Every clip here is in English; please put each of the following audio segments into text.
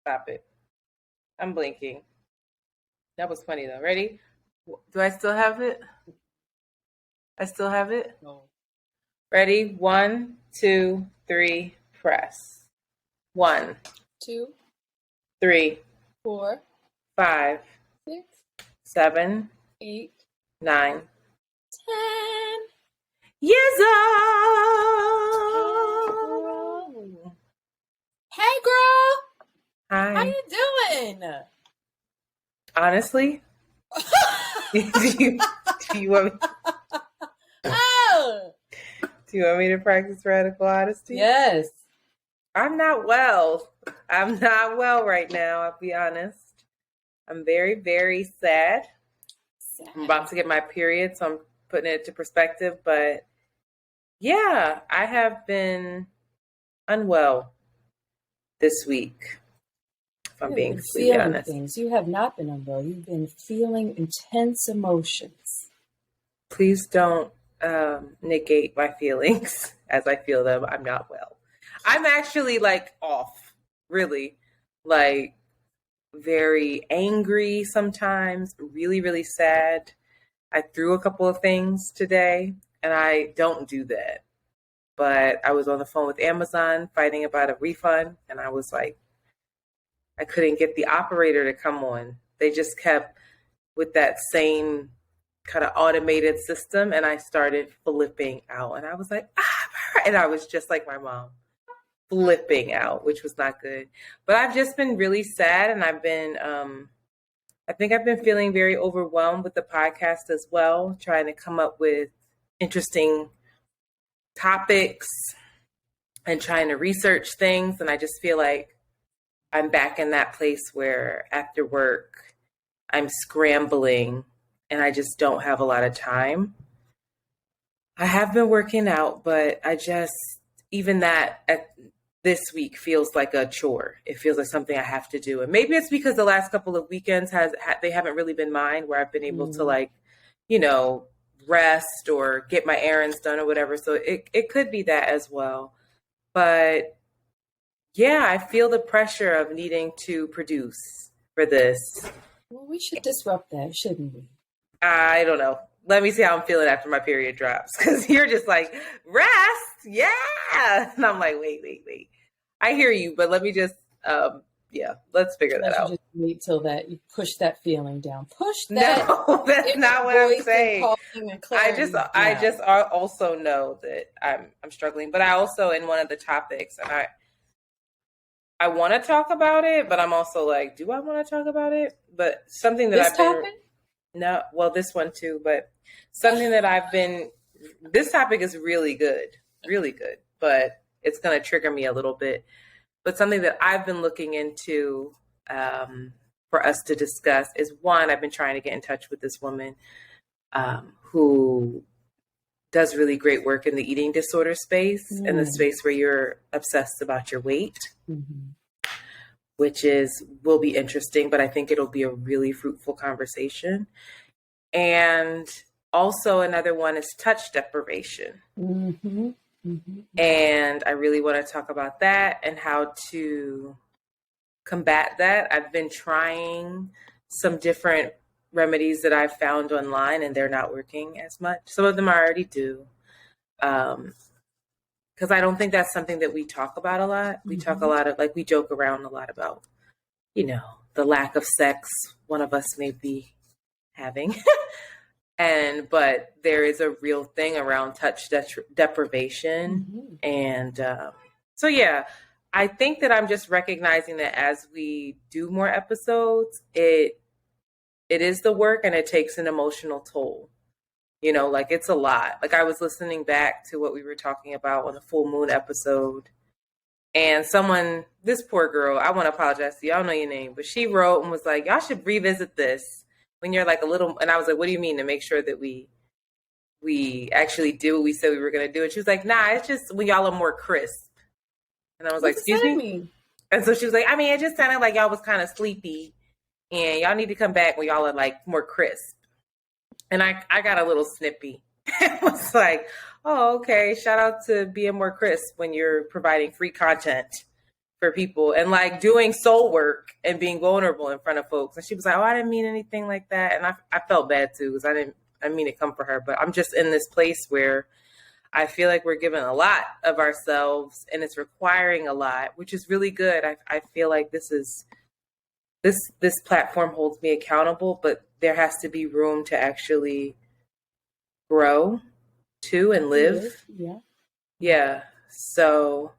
Stop it. I'm blinking. That was funny though. Ready? Do I still have it? I still have it? No. Ready? 1, 2, 3, press. 1, 2, 3, 4, 5, 6, 7, 8, 9, 10. Yes, Hey, girl. Hi. How you doing? Honestly, do you want me? Oh, Do you want me to practice radical honesty? yes. I'm not well. I'm not well right now. I'll be honest. I'm very, very sad. I'm about to get my period, so I'm putting it to perspective. But yeah, I have been unwell this week, if I'm being completely honest. Things. You have not been unwell. You've been feeling intense emotions. Please don't negate my feelings as I feel them. I'm not well. I'm actually like off, really, like very angry sometimes, really, really sad. I threw a couple of things today, and I don't do that. But I was on the phone with Amazon fighting about a refund, and I was like, I couldn't get the operator to come on. They just kept with that same kind of automated system, and I started flipping out. And I was like, and I was just like my mom, flipping out, which was not good. But I've just been really sad, and I've been, I think I've been feeling very overwhelmed with the podcast as well, trying to come up with interesting topics and trying to research things. And I just feel like I'm back in that place where after work, I'm scrambling and I just don't have a lot of time. I have been working out, but I just, even that this week feels like a chore. It feels like something I have to do. And maybe it's because the last couple of weekends they haven't really been mine where I've been able to like, rest or get my errands done or whatever. So it could be that as well. But yeah, I feel the pressure of needing to produce for this. Well, we should disrupt that, shouldn't we? I don't know. Let me see how I'm feeling after my period drops. Because you're just like, rest, yeah. And I'm like, wait. I hear you, but let me just, let's figure that out. Just wait till that you push that feeling down. Push that. No, that's not what I'm saying. I just also know that I'm struggling, but I also in one of the topics, and I want to talk about it, but I'm also like, do I want to talk about it? But something that this one too, but something that this topic is really good, but it's going to trigger me a little bit. But something that I've been looking into for us to discuss is one, I've been trying to get in touch with this woman who does really great work in the eating disorder space, in the space where you're obsessed about your weight, which will be interesting, but I think it'll be a really fruitful conversation. And also another one is touch deprivation. And I really want to talk about that and how to combat that. I've been trying some different remedies that I've found online, and they're not working as much. Some of them I already do. Because I don't think that's something that we talk about a lot. We talk a lot of, we joke around a lot about, the lack of sex one of us may be having. But there is a real thing around touch deprivation. And so, yeah, I think that I'm just recognizing that as we do more episodes, it is the work and it takes an emotional toll. It's a lot. I was listening back to what we were talking about on the full moon episode. And this poor girl, I want to apologize to you. I don't know your name, but she wrote and was like, y'all should revisit this when you're a little, and I was like, what do you mean, to make sure that we actually do what we said we were going to do? And she was like, nah, it's just when y'all are more crisp. And I was like, excuse me? And so she was like, it just sounded like y'all was kind of sleepy and y'all need to come back when y'all are more crisp. And I got a little snippy. It was like, oh, okay. Shout out to being more crisp when you're providing free content for people and like doing soul work and being vulnerable in front of folks. And she was like, oh, I didn't mean anything like that. And I felt bad too, because I mean to come for her, but I'm just in this place where I feel like we're giving a lot of ourselves and it's requiring a lot, which is really good. I feel like this platform holds me accountable, but there has to be room to actually grow too and live. Yeah. Yeah. So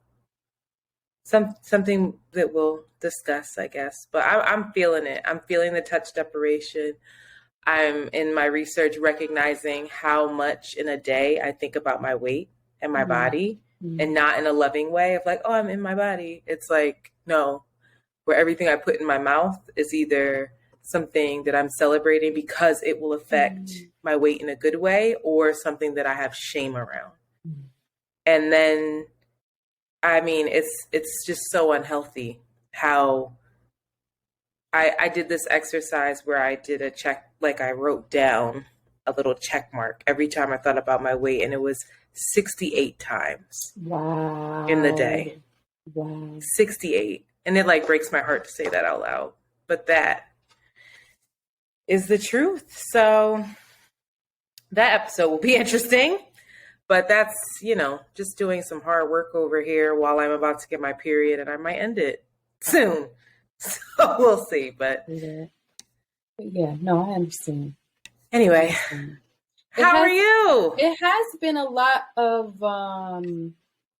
something that we'll discuss, I guess. But I'm feeling it. I'm feeling the touch deprivation. I'm in my research recognizing how much in a day I think about my weight and my body, and not in a loving way of like, oh, I'm in my body. It's like, no, where everything I put in my mouth is either something that I'm celebrating because it will affect my weight in a good way, or something that I have shame around. And then, I mean, it's just so unhealthy how I did this exercise where I did a check, like I wrote down a little check mark every time I thought about my weight, and it was 68 times. Wow. In the day. Wow. 68. And it like breaks my heart to say that out loud. But that is the truth. So that episode will be interesting. But that's, just doing some hard work over here while I'm about to get my period, and I might end it soon. So we'll see. But yeah, no, I understand. Anyway, how are you? It has been a lot of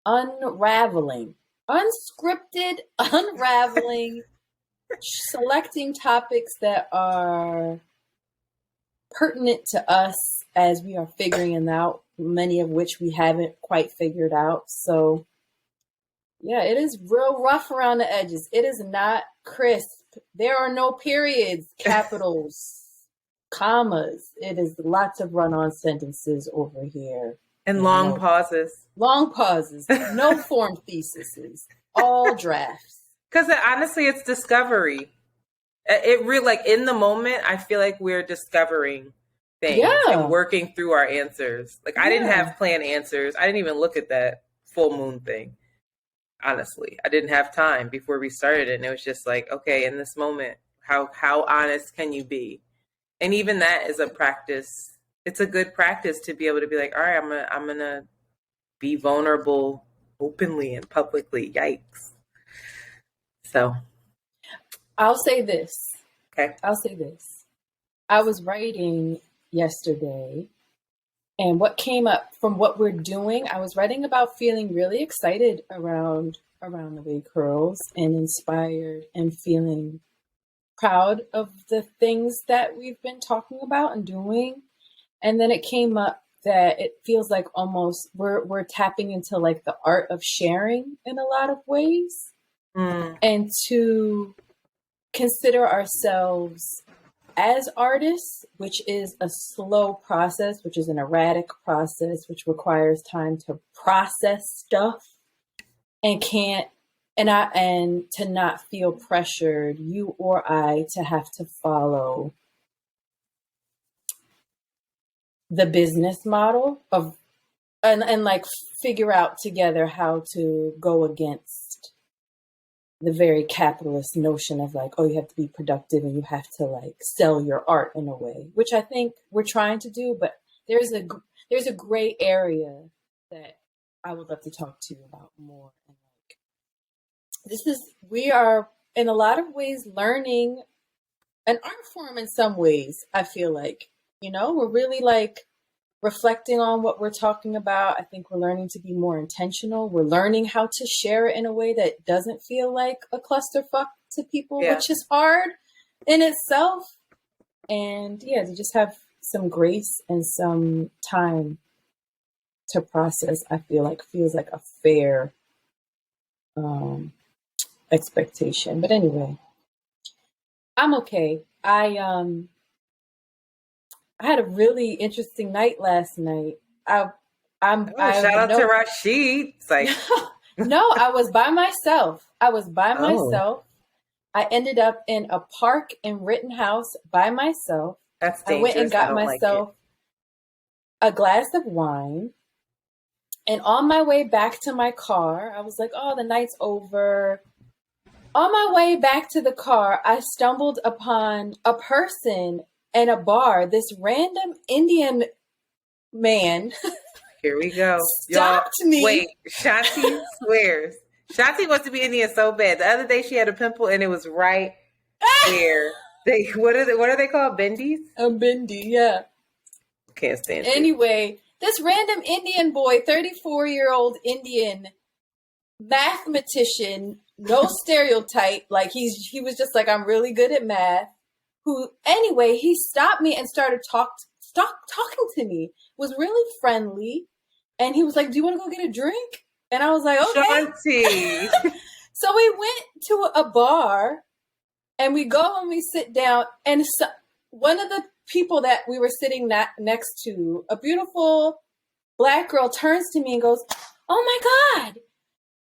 unraveling, unscripted, unraveling, selecting topics that are pertinent to us as we are figuring them out, many of which we haven't quite figured out. So yeah, it is real rough around the edges. It is not crisp. There are no periods, capitals, commas. It is lots of run-on sentences over here. And long pauses. Long pauses. No form theses. All drafts. Because honestly, it's discovery. It really, like, in the moment, I feel like we're discovering things and working through our answers. Like, I didn't have planned answers. I didn't even look at that full moon thing. Honestly, I didn't have time before we started it. And it was just like, okay, in this moment, how honest can you be? And even that is a practice. It's a good practice to be able to be like, all right, I'm gonna be vulnerable openly and publicly. Yikes. So I'll say this. Okay. I'll say this. I was writing yesterday, and what came up from what we're doing, I was writing about feeling really excited around the way curls, and inspired and feeling proud of the things that we've been talking about and doing. And then it came up that it feels like almost we're tapping into like the art of sharing in a lot of ways. And to consider ourselves as artists, which is a slow process, which is an erratic process, which requires time to process stuff, and to not feel pressured, you or I, to have to follow the business model of and like figure out together how to go against the very capitalist notion of like, oh, you have to be productive and you have to like sell your art in a way, which I think we're trying to do. But there's a gray area that I would love to talk to you about more. And like, we are in a lot of ways learning an art form in some ways. I feel like, we're really like reflecting on what we're talking about. I think we're learning to be more intentional. We're learning how to share it in a way that doesn't feel like a clusterfuck to people, which is hard in itself. And to just have some grace and some time to process, I feel like feels like a fair expectation. But anyway, I'm okay. I had a really interesting night last night. Shout out to Rashid. It's like no, I was by myself. Myself. I ended up in a park in Rittenhouse by myself. That's dangerous. I went and got myself a glass of wine. And on my way back to my car, I was like, oh, the night's over. On my way back to the car, I stumbled upon a person in a bar. This random Indian man Here we go. Y'all, stopped me. wait. Shanti swears. Shanti wants to be Indian so bad. The other day she had a pimple and it was right where they what are they called? Bendies? A bindi, yeah. Can't stand it. Anyway, this random Indian boy, 34-year-old Indian mathematician, no stereotype, like he was just like, I'm really good at math. Who anyway, he stopped me and started talking to me. Was really friendly, and he was like, "Do you want to go get a drink?" And I was like, "Okay." Shanti. So we went to a bar, and we go and we sit down, and one of the people that we were sitting next to, a beautiful Black girl, turns to me and goes, "Oh my God,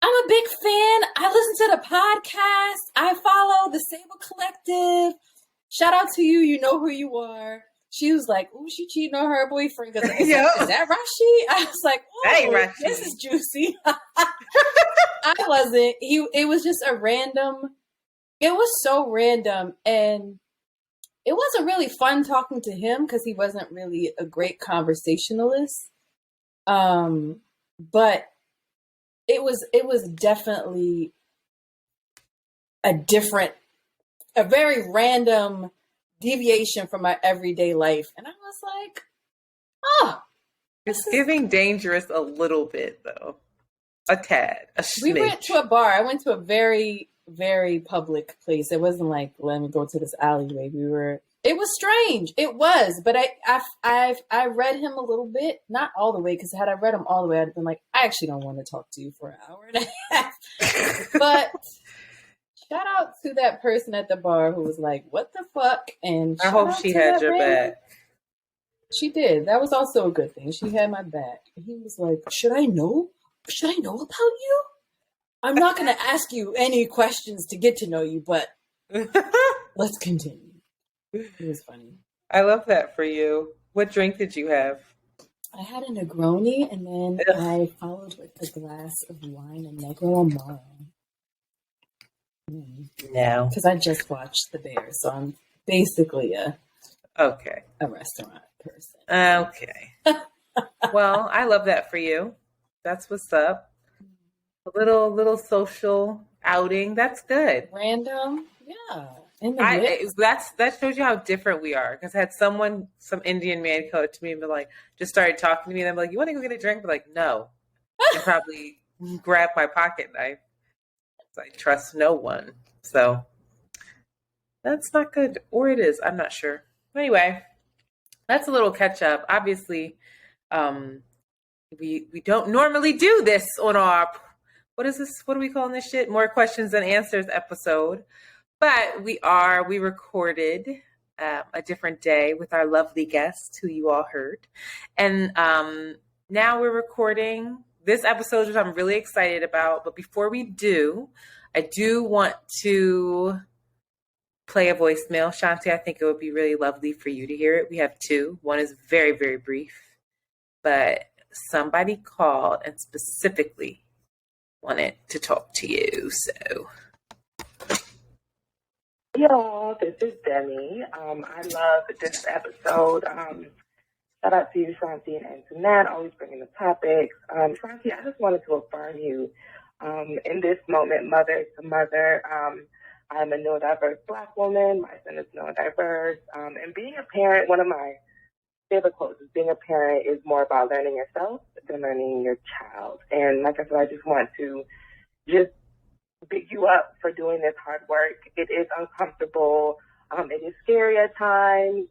I'm a big fan. I listen to the podcast. I follow the Sable Collective. Shout out to you. You know who you are." She was like, "Ooh, she cheating on her boyfriend. Is that Rashi?" I was like, "Oh, this is juicy." I wasn't. It was just a random. It was so random, and it wasn't really fun talking to him because he wasn't really a great conversationalist. But it was definitely a very random deviation from my everyday life. And I was like, oh. It's giving dangerous a little bit, though. A tad. A smidge. We went to a bar. I went to a very, very public place. It wasn't like, let me go to this alleyway. It was strange. It was. But I read him a little bit. Not all the way, because had I read him all the way, I'd have been like, I actually don't want to talk to you for an hour and a half. But shout out to that person at the bar who was like, what the fuck? And I hope she had your back. She did. That was also a good thing. She had my back. And he was like, should I know about you? I'm not going to ask you any questions to get to know you, but let's continue. It was funny. I love that for you. What drink did you have? I had a Negroni, and then I followed with a glass of wine and Negro Amaro. No. Because I just watched The Bear, so I'm basically a restaurant person. Okay. Well, I love that for you. That's what's up. A little social outing. That's good. Random, yeah. That shows you how different we are. Because I had some Indian man come to me and be like, just started talking to me, and I'm like, you want to go get a drink? But like, no. And probably grab my pocket knife. So I trust no one. So that's not good. Or it is. I'm not sure. Anyway, that's a little catch up. Obviously, we don't normally do this on our, what is this? What are we calling this shit? More questions than answers episode. But we recorded a different day with our lovely guest who you all heard. And now we're recording this episode, which I'm really excited about. But before we do, I do want to play a voicemail. Shanti, I think it would be really lovely for you to hear it. We have two. One is very, very brief. But somebody called and specifically wanted to talk to you. So... Yo, this is Demi. I love this episode. Shout out to you, Shanti and Antoinette, always bringing the topics. Shanti, I just wanted to affirm you in this moment, mother to mother. I'm a neurodiverse Black woman. My son is neurodiverse. And being a parent, one of my favorite quotes is being a parent is more about learning yourself than learning your child. And like I said, I just want to just big you up for doing this hard work. It is uncomfortable. It is scary at times.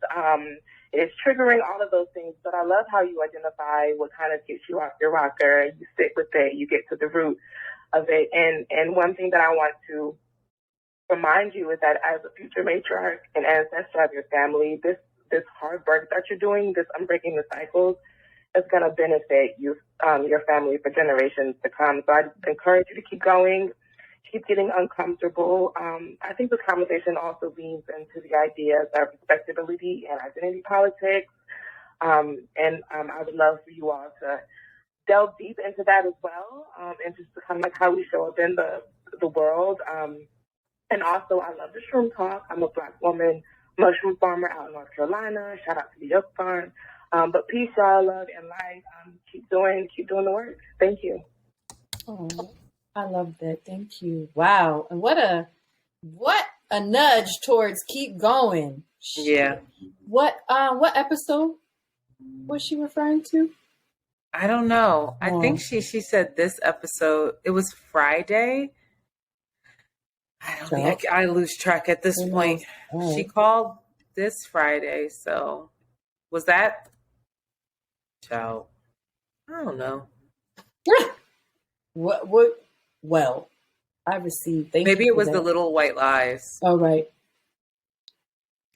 It is triggering, all of those things. But I love how you identify what kind of gets you off your rocker. You sit with it. You get to the root of it. And one thing that I want to remind you is that as a future matriarch and ancestor of your family, this hard work that you're doing, this unbreaking the cycles, is going to benefit you, your family for generations to come. So I encourage you to keep going. Keep getting uncomfortable. I think this conversation also leans into the ideas of respectability and identity politics. And I would love for you all to delve deep into that as well, and just kind of like how we show up in the world. And also, I love the shroom talk. I'm a Black woman mushroom farmer out in North Carolina. Shout out to the Yuck Farm. But peace, y'all, love, and life. Keep doing the work. Thank you. Oh, I love that. Thank you. Wow. And what a nudge towards keep going. Yeah. What episode was she referring to? I don't know. I think she said this episode. It was Friday. I don't think I lose track at this point. Right. She called this Friday, so was that? Ciao. I don't know. What? Well, I received. Maybe it was the Little White Lies. Oh, right.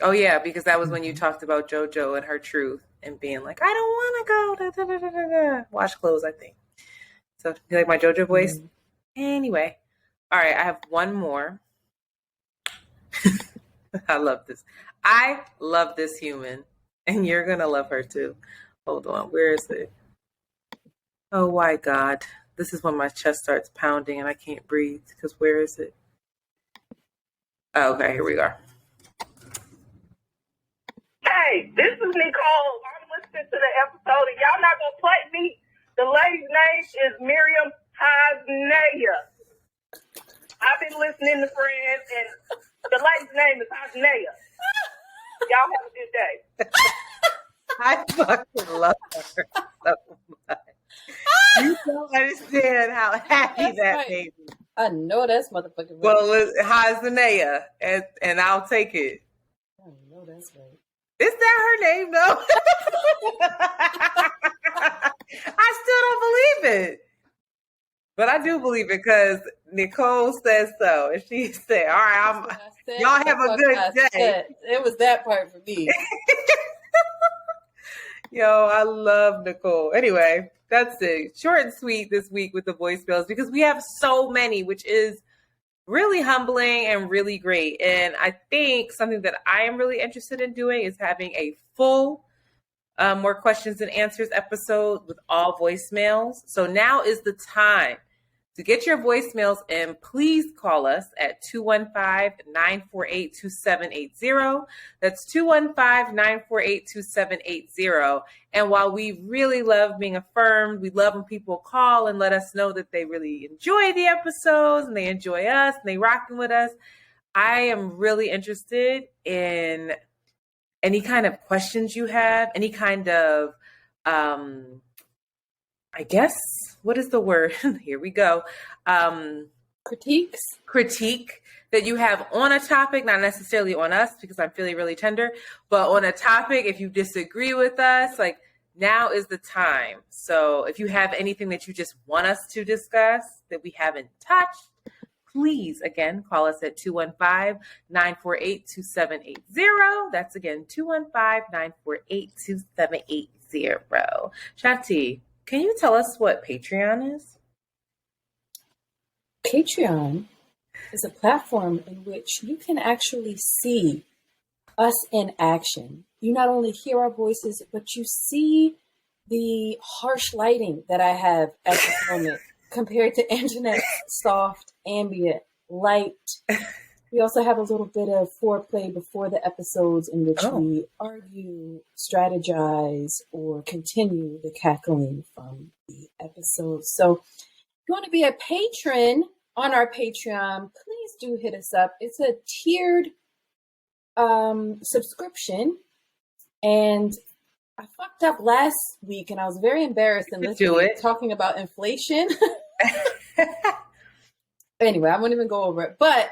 Oh, yeah, because that was when you talked about JoJo and her truth and being like, I don't want to go. Da, da, da, da, da. Wash clothes, I think. So, you like my JoJo voice? Mm-hmm. Anyway. All right, I have one more. I love this. I love this human, and you're going to love her too. Hold on. Where is it? Oh, my God. This is when my chest starts pounding and I can't breathe because where is it? Oh, okay, here we are. Hey, this is Nicole. I'm listening to the episode and y'all not going to play me. The lady's name is Miriam Hasnaya. I've been listening to Friends and the lady's name is Hasnaya. Y'all have a good day. I fucking love her so much. You don't understand how happy that made me. I know that's motherfucking right. Well, Hasanea, and I'll take it. I know that's right. Is that her name, though? I still don't believe it. But I do believe it because Nicole says so. And she said, all right, y'all have a good day. It was that part for me. Yo, I love Nicole. Anyway, that's it. Short and sweet this week with the voicemails because we have so many, which is really humbling and really great. And I think something that I am really interested in doing is having a full more questions and answers episode with all voicemails. So now is the time to get your voicemails in. Please call us at 215-948-2780. That's 215-948-2780. And while we really love being affirmed, we love when people call and let us know that they really enjoy the episodes and they enjoy us and they rocking with us. I am really interested in any kind of questions you have, any kind of, I guess, what is the word? Here we go. Critique that you have on a topic, not necessarily on us because I'm feeling really tender, but on a topic, if you disagree with us, like now is the time. So if you have anything that you just want us to discuss that we haven't touched, please, again, call us at 215-948-2780. That's again, 215-948-2780. Shanti, can you tell us what Patreon is? Patreon is a platform in which you can actually see us in action. You not only hear our voices, but you see the harsh lighting that I have at this moment compared to Antoinette's soft, ambient light. We also have a little bit of foreplay before the episodes in which we argue, strategize, or continue the cackling from the episodes. So if you want to be a patron on our Patreon, please do hit us up. It's a tiered subscription. And I fucked up last week and I was very embarrassed in talking about inflation. Anyway, I won't even go over it. But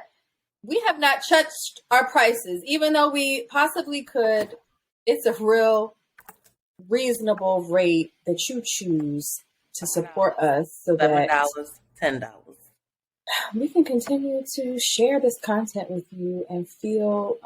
we have not touched our prices, even though we possibly could. It's a real reasonable rate that you choose to support us so $11, $10. We can continue to share this content with you and feel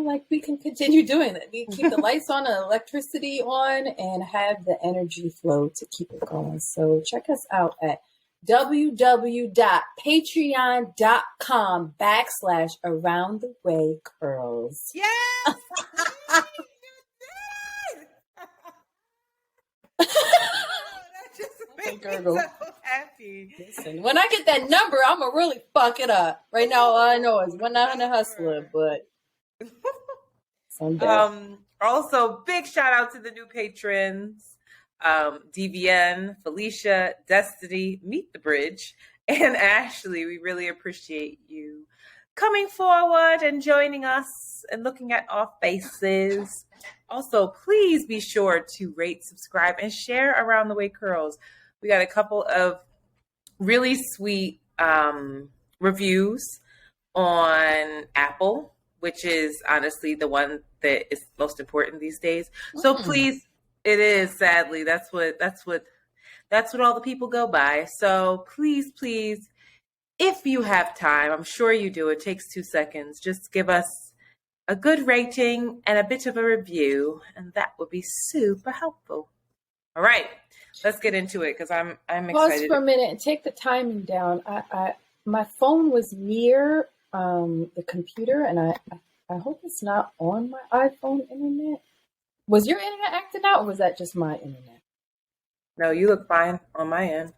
like we can continue doing it. We keep the lights on and electricity on and have the energy flow to keep it going. So check us out at www.patreon.com/aroundthewaycurls. Yes! That just Gurgle. So happy. Listen, when I get that number, I'm gonna really fuck it up. Right now, all I know is 1-900 Hustler, but someday. Also, big shout out to the new patrons, DVN, Felicia, Destiny, Meet the Bridge, and Ashley. We really appreciate you coming forward and joining us and looking at our faces. Also, please be sure to rate, subscribe, and share Around the Way Curls. We got a couple of really sweet reviews on Apple, which is honestly the one that is most important these days. So please, it is, sadly, that's what all the people go by. So please, if you have time, I'm sure you do, it takes 2 seconds, just give us a good rating and a bit of a review, and that would be super helpful. All right, let's get into it because I'm excited. Pause for a minute and take the timing down. I my phone was near the computer, and I hope it's not on my iPhone internet. Was your internet acting out, or was that just my internet? No, you look fine on my end.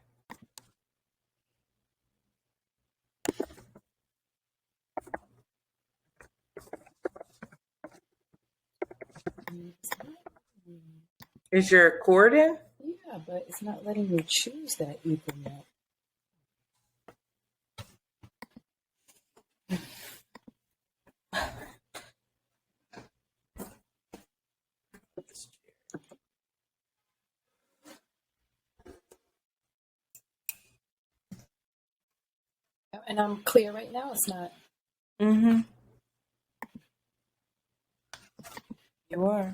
Is your cord in? Yeah, but it's not letting me choose that Ethernet. And I'm clear right now. It's not. Mm-hmm. You are.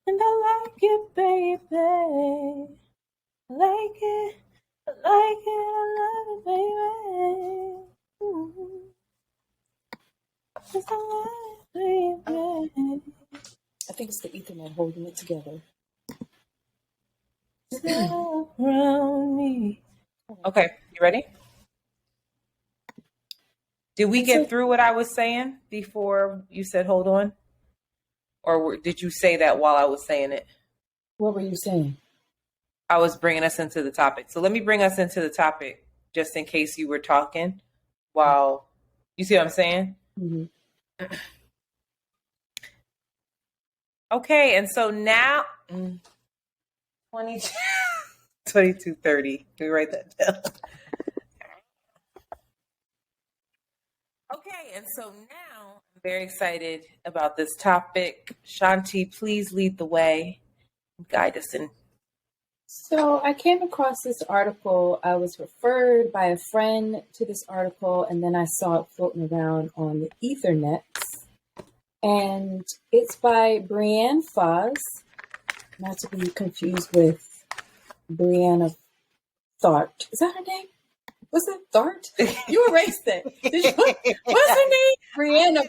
And I like it, baby. I like it. I like it. I love it, baby. Ooh. Just I like it, baby. I think it's the Ethernet holding it together. Around me. Okay, you ready? Did we get through what I was saying before you said hold on? Or did you say that while I was saying it? What were you saying? I was bringing us into the topic. So let me bring us into the topic just in case you were talking while, you see what I'm saying? Mm-hmm. Okay, and so now, 22:30. Can we write that down? Okay, and so now I'm very excited about this topic. Shanti, please lead the way and guide us in. So I came across this article. I was referred by a friend to this article, and then I saw it floating around on the Ethernets. And it's by Brienne Foz, not to be confused with Brianna Thart. Is that her name? Was it Thart? You erased it. Did you? What's her name? Brianna.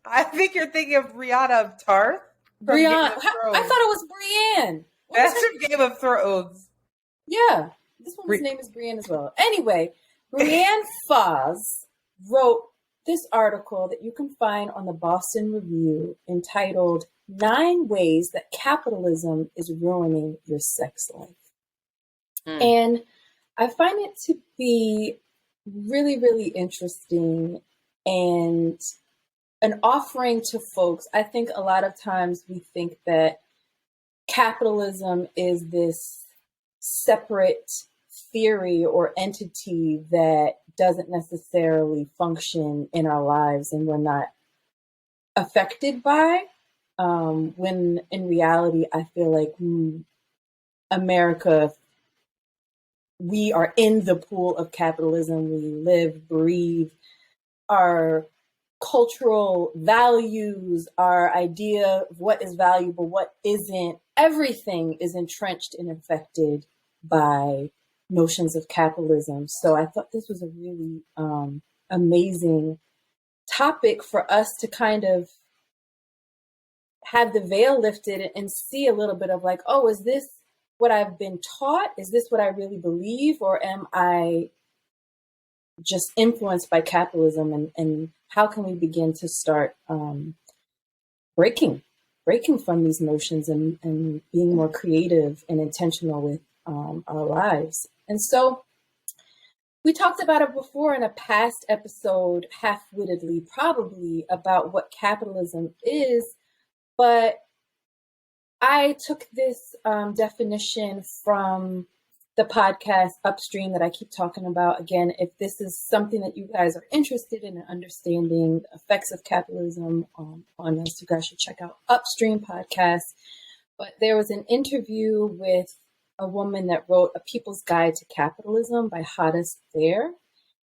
I think you're thinking of Brianna of Tarth. Brianna. I thought it was Brienne. That's from Game of Thrones. Yeah. This woman's name is Brienne as well. Anyway, Brienne Foz wrote this article that you can find on the Boston Review entitled 9 Ways That Capitalism is Ruining Your Sex Life. And I find it to be really, really interesting and an offering to folks. I think a lot of times we think that capitalism is this separate theory or entity that doesn't necessarily function in our lives and we're not affected by, when in reality, I feel like America, we are in the pool of capitalism. We live, breathe, our cultural values, our idea of what is valuable, what isn't, everything is entrenched and affected by notions of capitalism. So I thought this was a really amazing topic for us to kind of have the veil lifted and see a little bit of like, oh, is this what I've been taught? Is this what I really believe? Or am I just influenced by capitalism? And how can we begin to start breaking breaking from these notions and being more creative and intentional with our lives. And so we talked about it before in a past episode, half-wittedly probably, about what capitalism is, but I took this definition from the podcast Upstream that I keep talking about. Again, if this is something that you guys are interested in understanding the effects of capitalism on us, you guys should check out Upstream podcast. But there was an interview with a woman that wrote A People's Guide to Capitalism by Hottest There.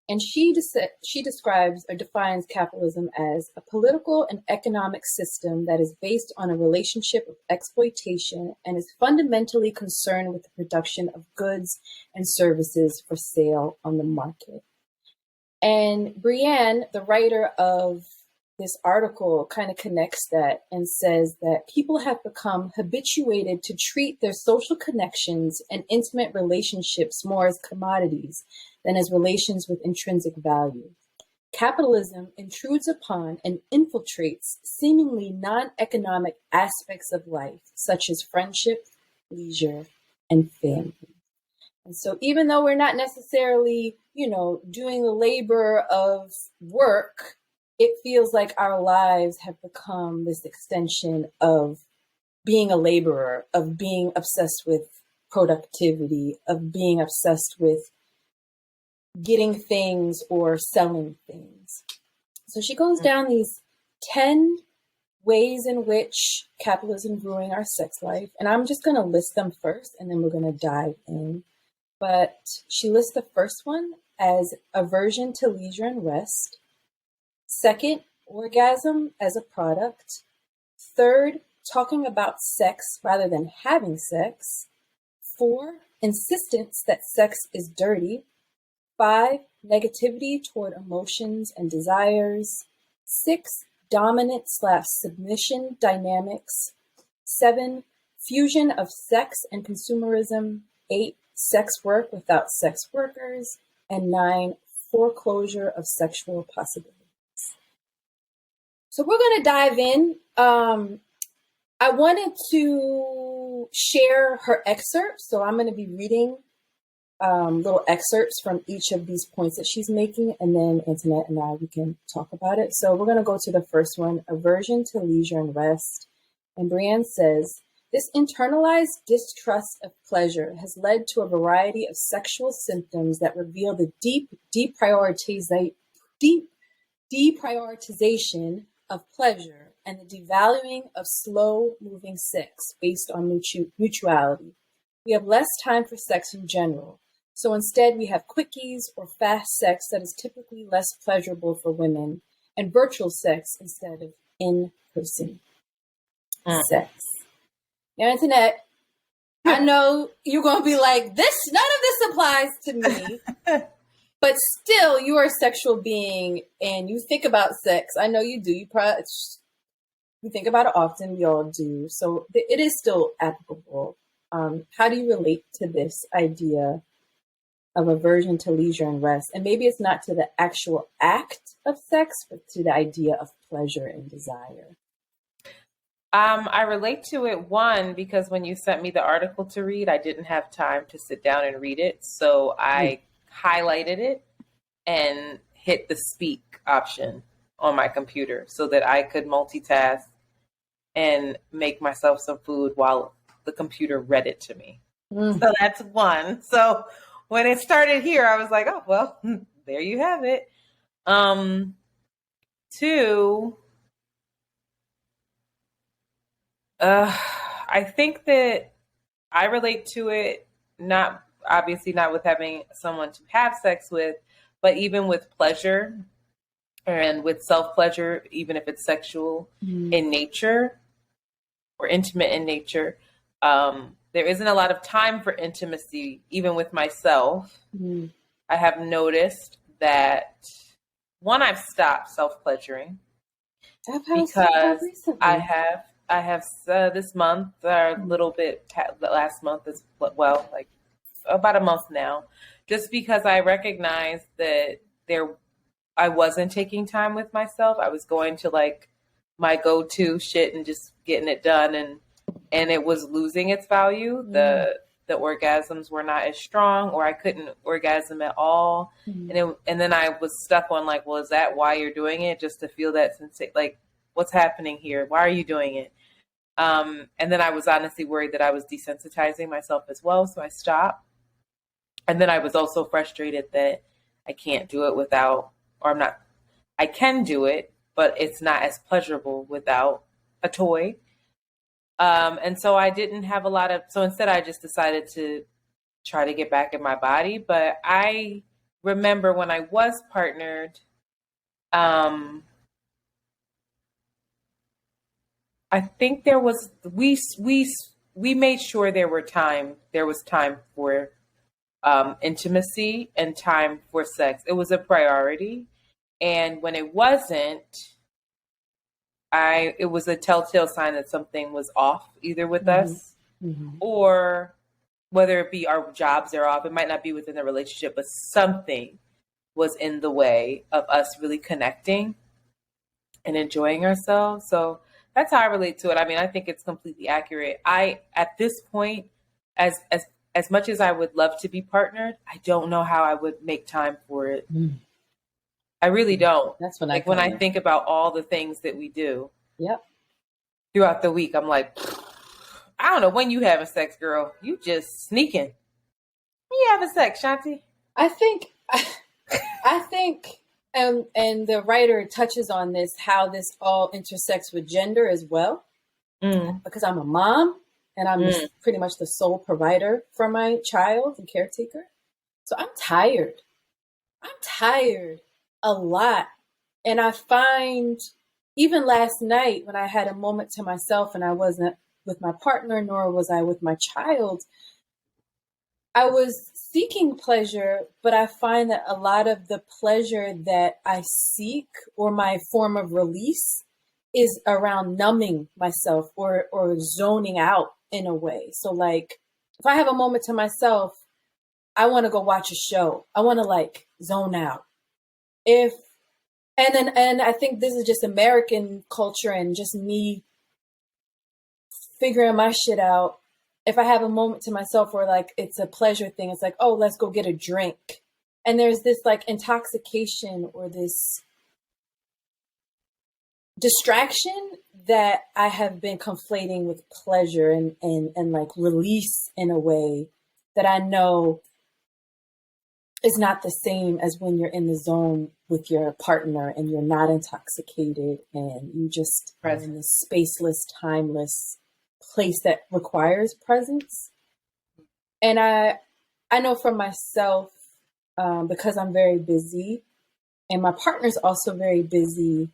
And she describes or defines capitalism as a political and economic system that is based on a relationship of exploitation and is fundamentally concerned with the production of goods and services for sale on the market. And Brienne, the writer of this article, kind of connects that and says that people have become habituated to treat their social connections and intimate relationships more as commodities than as relations with intrinsic value. Capitalism intrudes upon and infiltrates seemingly non-economic aspects of life, such as friendship, leisure, and family. And so even though we're not necessarily, doing the labor of work, it feels like our lives have become this extension of being a laborer, of being obsessed with productivity, of being obsessed with getting things or selling things. So she goes down these 10 ways in which capitalism is ruining our sex life. And I'm just going to list them first, and then we're going to dive in. But she lists the first one as aversion to leisure and rest. Second, orgasm as a product. Third, talking about sex rather than having sex. 4, insistence that sex is dirty. 5, negativity toward emotions and desires. 6, dominant/submission dynamics. 7, fusion of sex and consumerism. 8, sex work without sex workers. And 9, foreclosure of sexual possibilities. So we're going to dive in. I wanted to share her excerpts, so I'm going to be reading little excerpts from each of these points that she's making, and then Antoinette and we can talk about it. So we're going to go to the first one, aversion to leisure and rest. And Brienne says, this internalized distrust of pleasure has led to a variety of sexual symptoms that reveal the deep deprioritization of pleasure and the devaluing of slow-moving sex based on mutuality. We have less time for sex in general. So instead, we have quickies or fast sex that is typically less pleasurable for women, and virtual sex instead of in-person sex. Now, Antoinette, I know you're going to be like, none of this applies to me, but still, you are a sexual being and you think about sex. I know you do. You think about it often. We all do. So it is still applicable. How do you relate to this idea of aversion to leisure and rest? And maybe it's not to the actual act of sex, but to the idea of pleasure and desire. I relate to it, one, because when you sent me the article to read, I didn't have time to sit down and read it. So I highlighted it and hit the speak option on my computer so that I could multitask and make myself some food while the computer read it to me. So that's one. So when it started here, I was like, oh, well, there you have it. 2, I think that I relate to it, not with having someone to have sex with, but even with pleasure and with self-pleasure, even if it's sexual in nature or intimate in nature. There isn't a lot of time for intimacy, even with myself. I have noticed that, one, I've stopped self-pleasuring because I have this month, or a little bit, last month as well, like about a month now, just because I recognized that I wasn't taking time with myself. I was going to like my go-to shit and just getting it done, and it was losing its value. The orgasms were not as strong, or I couldn't orgasm at all. And then I was stuck on like, well, is that why you're doing it? Just to feel that sensation? Like, what's happening here? Why are you doing it? And then I was honestly worried that I was desensitizing myself as well. So I stopped. And then I was also frustrated that I can't do it without, or I can do it, but it's not as pleasurable without a toy. And so I didn't have so instead I just decided to try to get back in my body. But I remember when I was partnered, I think we made sure there was time for intimacy and time for sex. It was a priority. And when it wasn't, it was a telltale sign that something was off, either with us or whether it be our jobs are off. It might not be within the relationship, but something was in the way of us really connecting and enjoying ourselves. So that's how I relate to it. I mean, I think it's completely accurate. At this point, as much as I would love to be partnered, I don't know how I would make time for it. I really don't. That's when when I think about all the things that we do throughout the week, I'm like, I don't know when you having sex, girl. You just sneaking. When you having sex, Shanti? I think, and the writer touches on this, how this all intersects with gender as well. Because I'm a mom and I'm pretty much the sole provider for my child and caretaker. So I'm tired a lot. And I find even last night when I had a moment to myself and I wasn't with my partner, nor was I with my child, I was seeking pleasure, but I find that a lot of the pleasure that I seek or my form of release is around numbing myself or zoning out in a way. So like if I have a moment to myself, I want to go watch a show. I want to like zone out. And I think this is just American culture and just me figuring my shit out. If I have a moment to myself where like it's a pleasure thing, it's like, oh, let's go get a drink. And there's this like intoxication or this distraction that I have been conflating with pleasure and like release in a way that I know is not the same as when you're in the zone with your partner and you're not intoxicated and you just are in this spaceless, timeless place that requires presence. And I know for myself, because I'm very busy and my partner's also very busy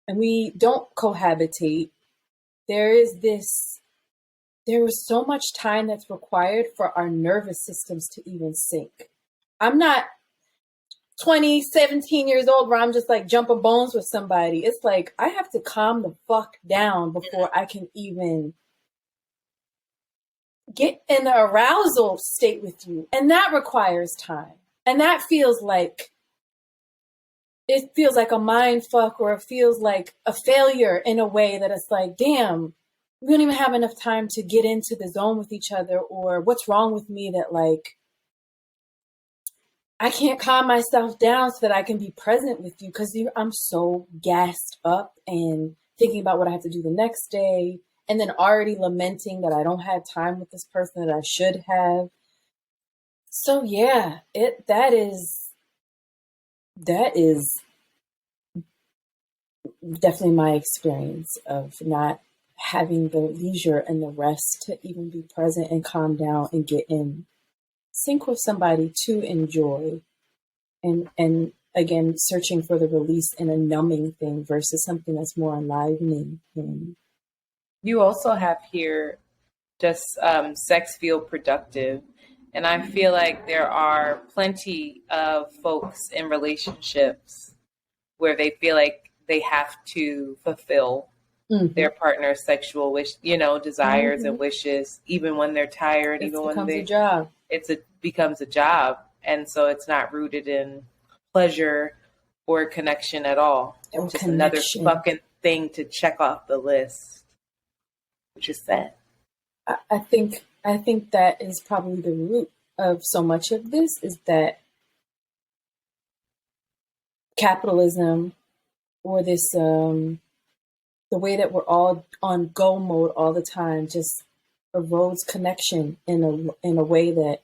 and we don't cohabitate, there was so much time that's required for our nervous systems to even sync. I'm not 20, 17 years old where I'm just like jumping bones with somebody. It's like I have to calm the fuck down before I can even get in the arousal state with you. And that requires time. And that feels like a mind fuck, or it feels like a failure in a way that it's like, damn, we don't even have enough time to get into the zone with each other, or what's wrong with me that like I can't calm myself down so that I can be present with you because I'm so gassed up and thinking about what I have to do the next day and then already lamenting that I don't have time with this person that I should have. So yeah, that is definitely my experience of not having the leisure and the rest to even be present and calm down and get in sync with somebody to enjoy, and again searching for the release in a numbing thing versus something that's more enlivening. You also have here just sex feel productive, and I feel like there are plenty of folks in relationships where they feel like they have to fulfill their partner's sexual desires and wishes, even when they're tired, even when a job. Becomes a job. And so it's not rooted in pleasure or connection at all. Just another fucking thing to check off the list. which is sad. I think that is probably the root of so much of this, is that capitalism, or this the way that we're all on go mode all the time, just erodes connection in a way that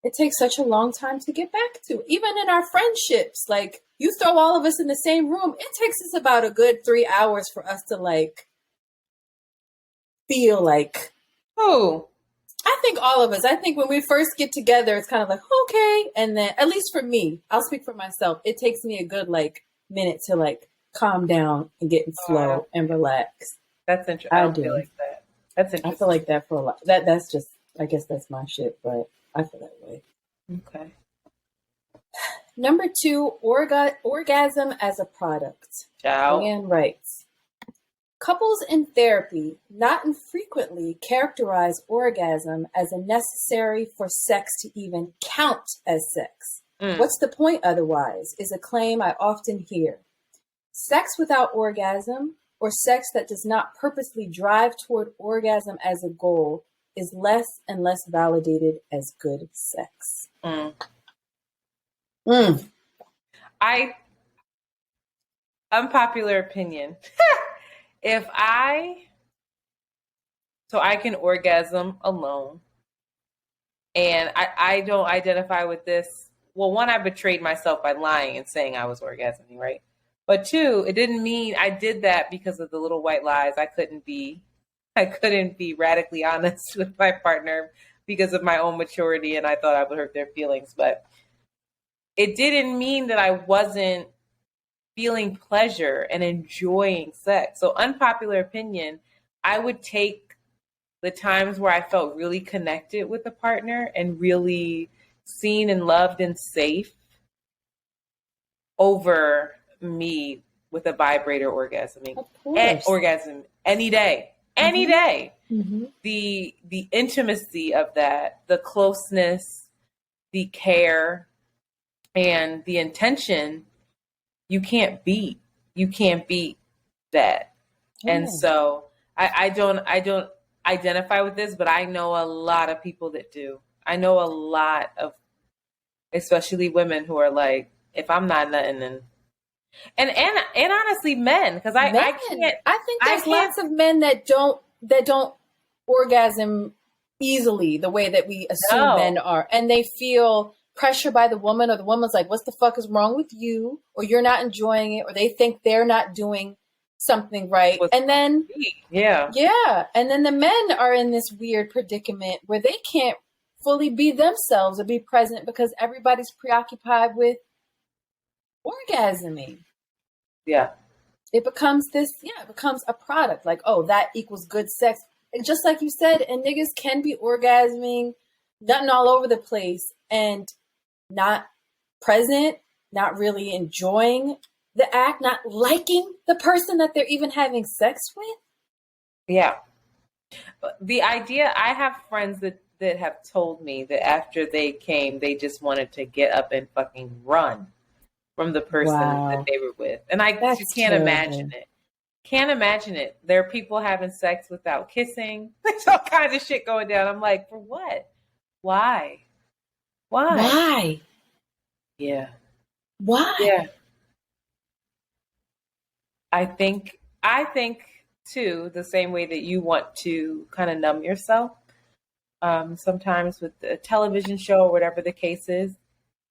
it takes such a long time to get back to. Even in our friendships, like, you throw all of us in the same room, it takes us about a good 3 hours for us to like feel like, oh, I think all of us, I think when we first get together, it's kind of like, okay. And then, at least for me, I'll speak for myself, it takes me a good like minute to like calm down and get in flow and relax. That's interesting. I feel like that. That's interesting. I feel like that for a lot. That's just, I guess that's my shit, but I feel that way. Okay. Number 2, orgasm as a product. Ciao. Leanne writes, couples in therapy not infrequently characterize orgasm as a necessary for sex to even count as sex. What's the point otherwise, is a claim I often hear. Sex without orgasm, or sex that does not purposely drive toward orgasm as a goal, is less and less validated as good sex. Unpopular opinion. So I can orgasm alone, and I don't identify with this. Well, one, I betrayed myself by lying and saying I was orgasming, right? But 2, it didn't mean I did that because of the little white lies. I couldn't be radically honest with my partner because of my own maturity, and I thought I would hurt their feelings. But it didn't mean that I wasn't feeling pleasure and enjoying sex. So, unpopular opinion, I would take the times where I felt really connected with a partner and really seen and loved and safe over me with a vibrator orgasming. Of course. Orgasm any day. Any day. The intimacy of that, the closeness, the care, and the intention, you can't beat. You can't beat that. And so I don't identify with this, but I know a lot of people that do. I know a lot of, especially women, who are like, if I'm not nothing, then and honestly, men, because I can't. I think there's lots of men that don't orgasm easily the way that we assume men are, and they feel pressure by the woman, or the woman's like, what the fuck is wrong with you, or you're not enjoying it, or they think they're not doing something right. And then and then the men are in this weird predicament where they can't fully be themselves or be present because everybody's preoccupied with orgasming. It becomes it becomes a product, like, oh, that equals good sex. And just like you said, and niggas can be orgasming, nutting all over the place, and not present, not really enjoying the act, not liking the person that they're even having sex with. Yeah. The idea, I have friends that have told me that after they came, they just wanted to get up and fucking run from the person that they were with. And I just can't imagine it. Can't imagine it. There are people having sex without kissing. There's all kinds of shit going down. I'm like, for what? Why? Yeah. Why? Yeah. I think too, the same way that you want to kind of numb yourself, sometimes with the television show or whatever the case is,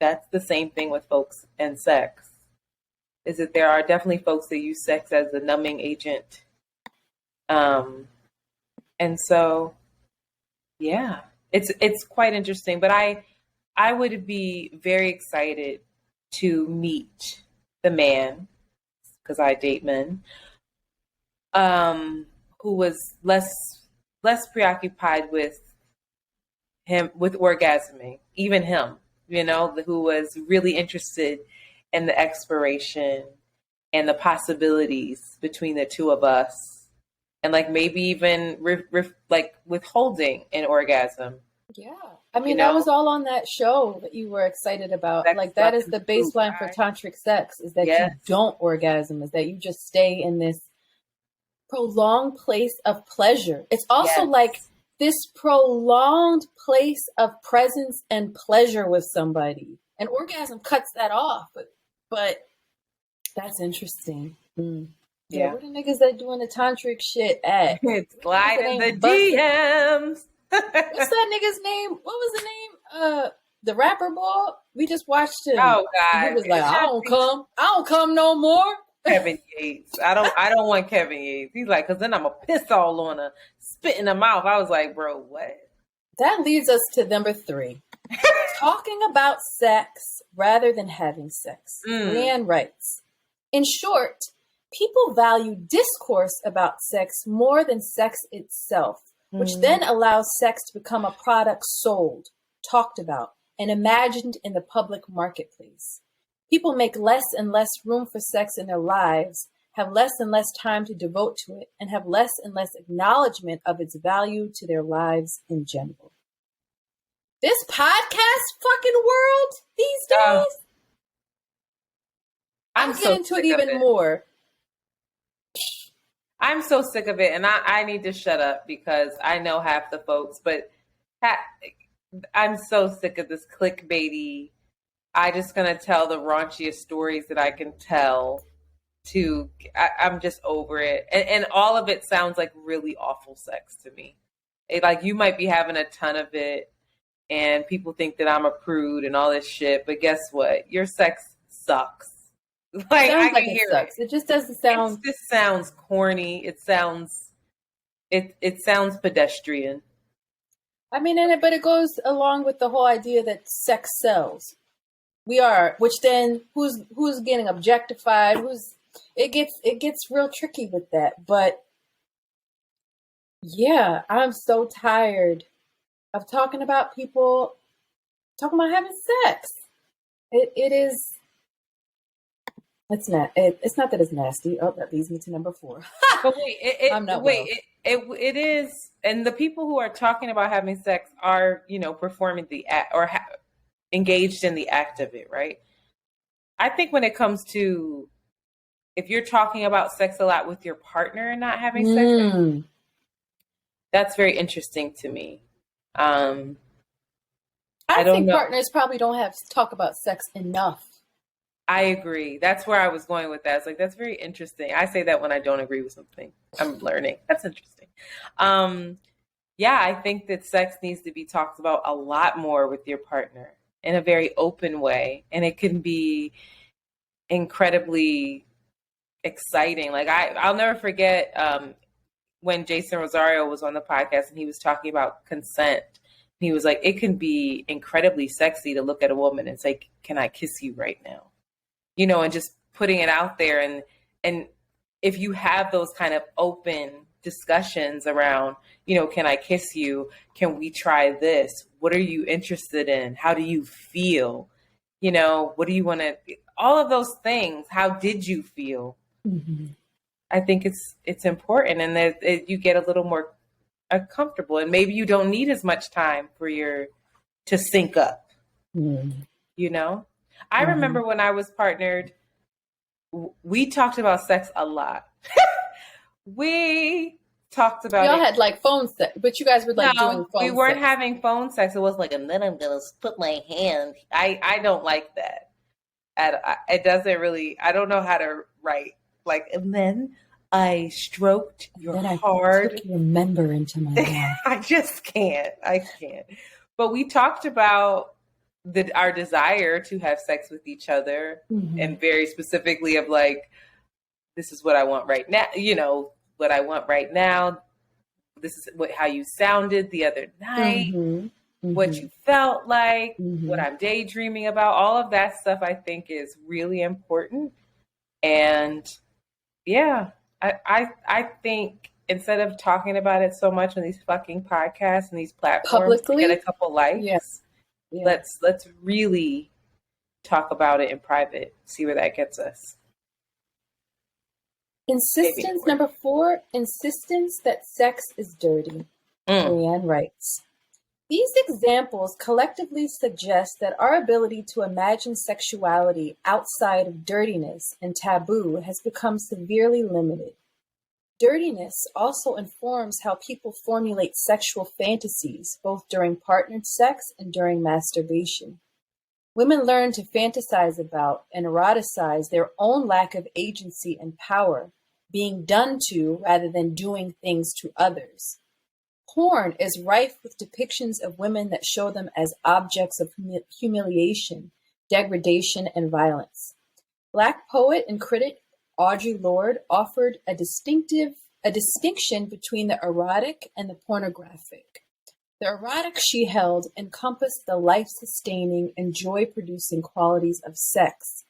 that's the same thing with folks and sex. Is that there are definitely folks that use sex as a numbing agent. And so, yeah, it's quite interesting. But I would be very excited to meet the man, because I date men, who was less preoccupied with orgasming, even him, who was really interested in the exploration and the possibilities between the two of us, and like maybe even like withholding an orgasm. Yeah. I mean, that was all on that show that you were excited about. Sex, like, that is the baseline for tantric sex, is that you don't orgasm, is that you just stay in this prolonged place of pleasure. It's also Yes. like this prolonged place of presence and pleasure with somebody. And orgasm cuts that off, but that's interesting. Yeah, where the niggas that doing the tantric shit at? It's sliding the Busted. DMs. What's that nigga's name? What was the name? The rapper boy. We just watched him. Oh God! He was like, I don't come no more. Kevin Yates. I don't want Kevin Yates. He's like, cause then I'm a piss all on her, spit in her mouth. I was like, bro, what? That leads us to number 3. Talking about sex rather than having sex. Leanne writes, in short, people value discourse about sex more than sex itself, which then allows sex to become a product sold, talked about, and imagined in the public marketplace. People make less and less room for sex in their lives, have less and less time to devote to it, and have less and less acknowledgement of its value to their lives in general. This podcast fucking world these days, I'm getting into it even more. I'm so sick of it, and I need to shut up because I know half the folks, but I'm so sick of this clickbaity. I'm just gonna tell the raunchiest stories that I can tell. I'm just over it, and all of it sounds like really awful sex to me. Like you might be having a ton of it, and people think that I'm a prude and all this shit, but guess what? Your sex sucks. Like I can hear it sucks. It just doesn't sound. It just sounds corny. It sounds pedestrian. I mean, but it goes along with the whole idea that sex sells. Which then who's getting objectified? It gets real tricky with that. But yeah, I'm so tired of talking about having sex. It is. It's not that it's nasty. Oh, that leads me to number 4. But wait, it is, and the people who are talking about having sex are, performing the act or engaged in the act of it, right? I think when it comes to if you're talking about sex a lot with your partner and not having sex, that's very interesting to me. I think partners probably don't talk about sex enough. I agree. That's where I was going with that. It's like, that's very interesting. I say that when I don't agree with something. I'm learning. That's interesting. Yeah, I think that sex needs to be talked about a lot more with your partner in a very open way. And it can be incredibly exciting. Like I'll never forget when Jason Rosario was on the podcast and he was talking about consent. He was like, it can be incredibly sexy to look at a woman and say, can I kiss you right now? And just putting it out there. And if you have those kind of open discussions around, can I kiss you? Can we try this? What are you interested in? How do you feel? What do you want to, all of those things. How did you feel? Mm-hmm. I think it's important. And that you get a little more comfortable, and maybe you don't need as much time to sync up, I remember when I was partnered, we talked about sex a lot. We talked about y'all had like phone sex, but you guys were like doing phone sex. We weren't having phone sex. It was like, and then I'm going to put my hand. I don't like that. It doesn't really, I don't know how to write. Like, and then I stroked your heart. I took your member into my mouth. I just can't. I can't. But we talked about our desire to have sex with each other, and very specifically of like, this is what I want right now. What I want right now. This is how you sounded the other night, what you felt like, what I'm daydreaming about. All of that stuff I think is really important. And yeah, I think instead of talking about it so much on these fucking podcasts and these platforms to get a couple likes, yeah. Let's really talk about it in private, see where that gets us. Insistence number 4, insistence that sex is dirty. Leanne writes, these examples collectively suggest that our ability to imagine sexuality outside of dirtiness and taboo has become severely limited. dirtiness also informs how people formulate sexual fantasies, both during partnered sex and during masturbation. Women learn to fantasize about and eroticize their own lack of agency and power, being done to rather than doing things to others. Porn is rife with depictions of women that show them as objects of humiliation, degradation, and violence. Black poet and critic Audre Lorde offered a distinction between the erotic and the pornographic. The erotic, she held, encompassed the life-sustaining and joy-producing qualities of sex,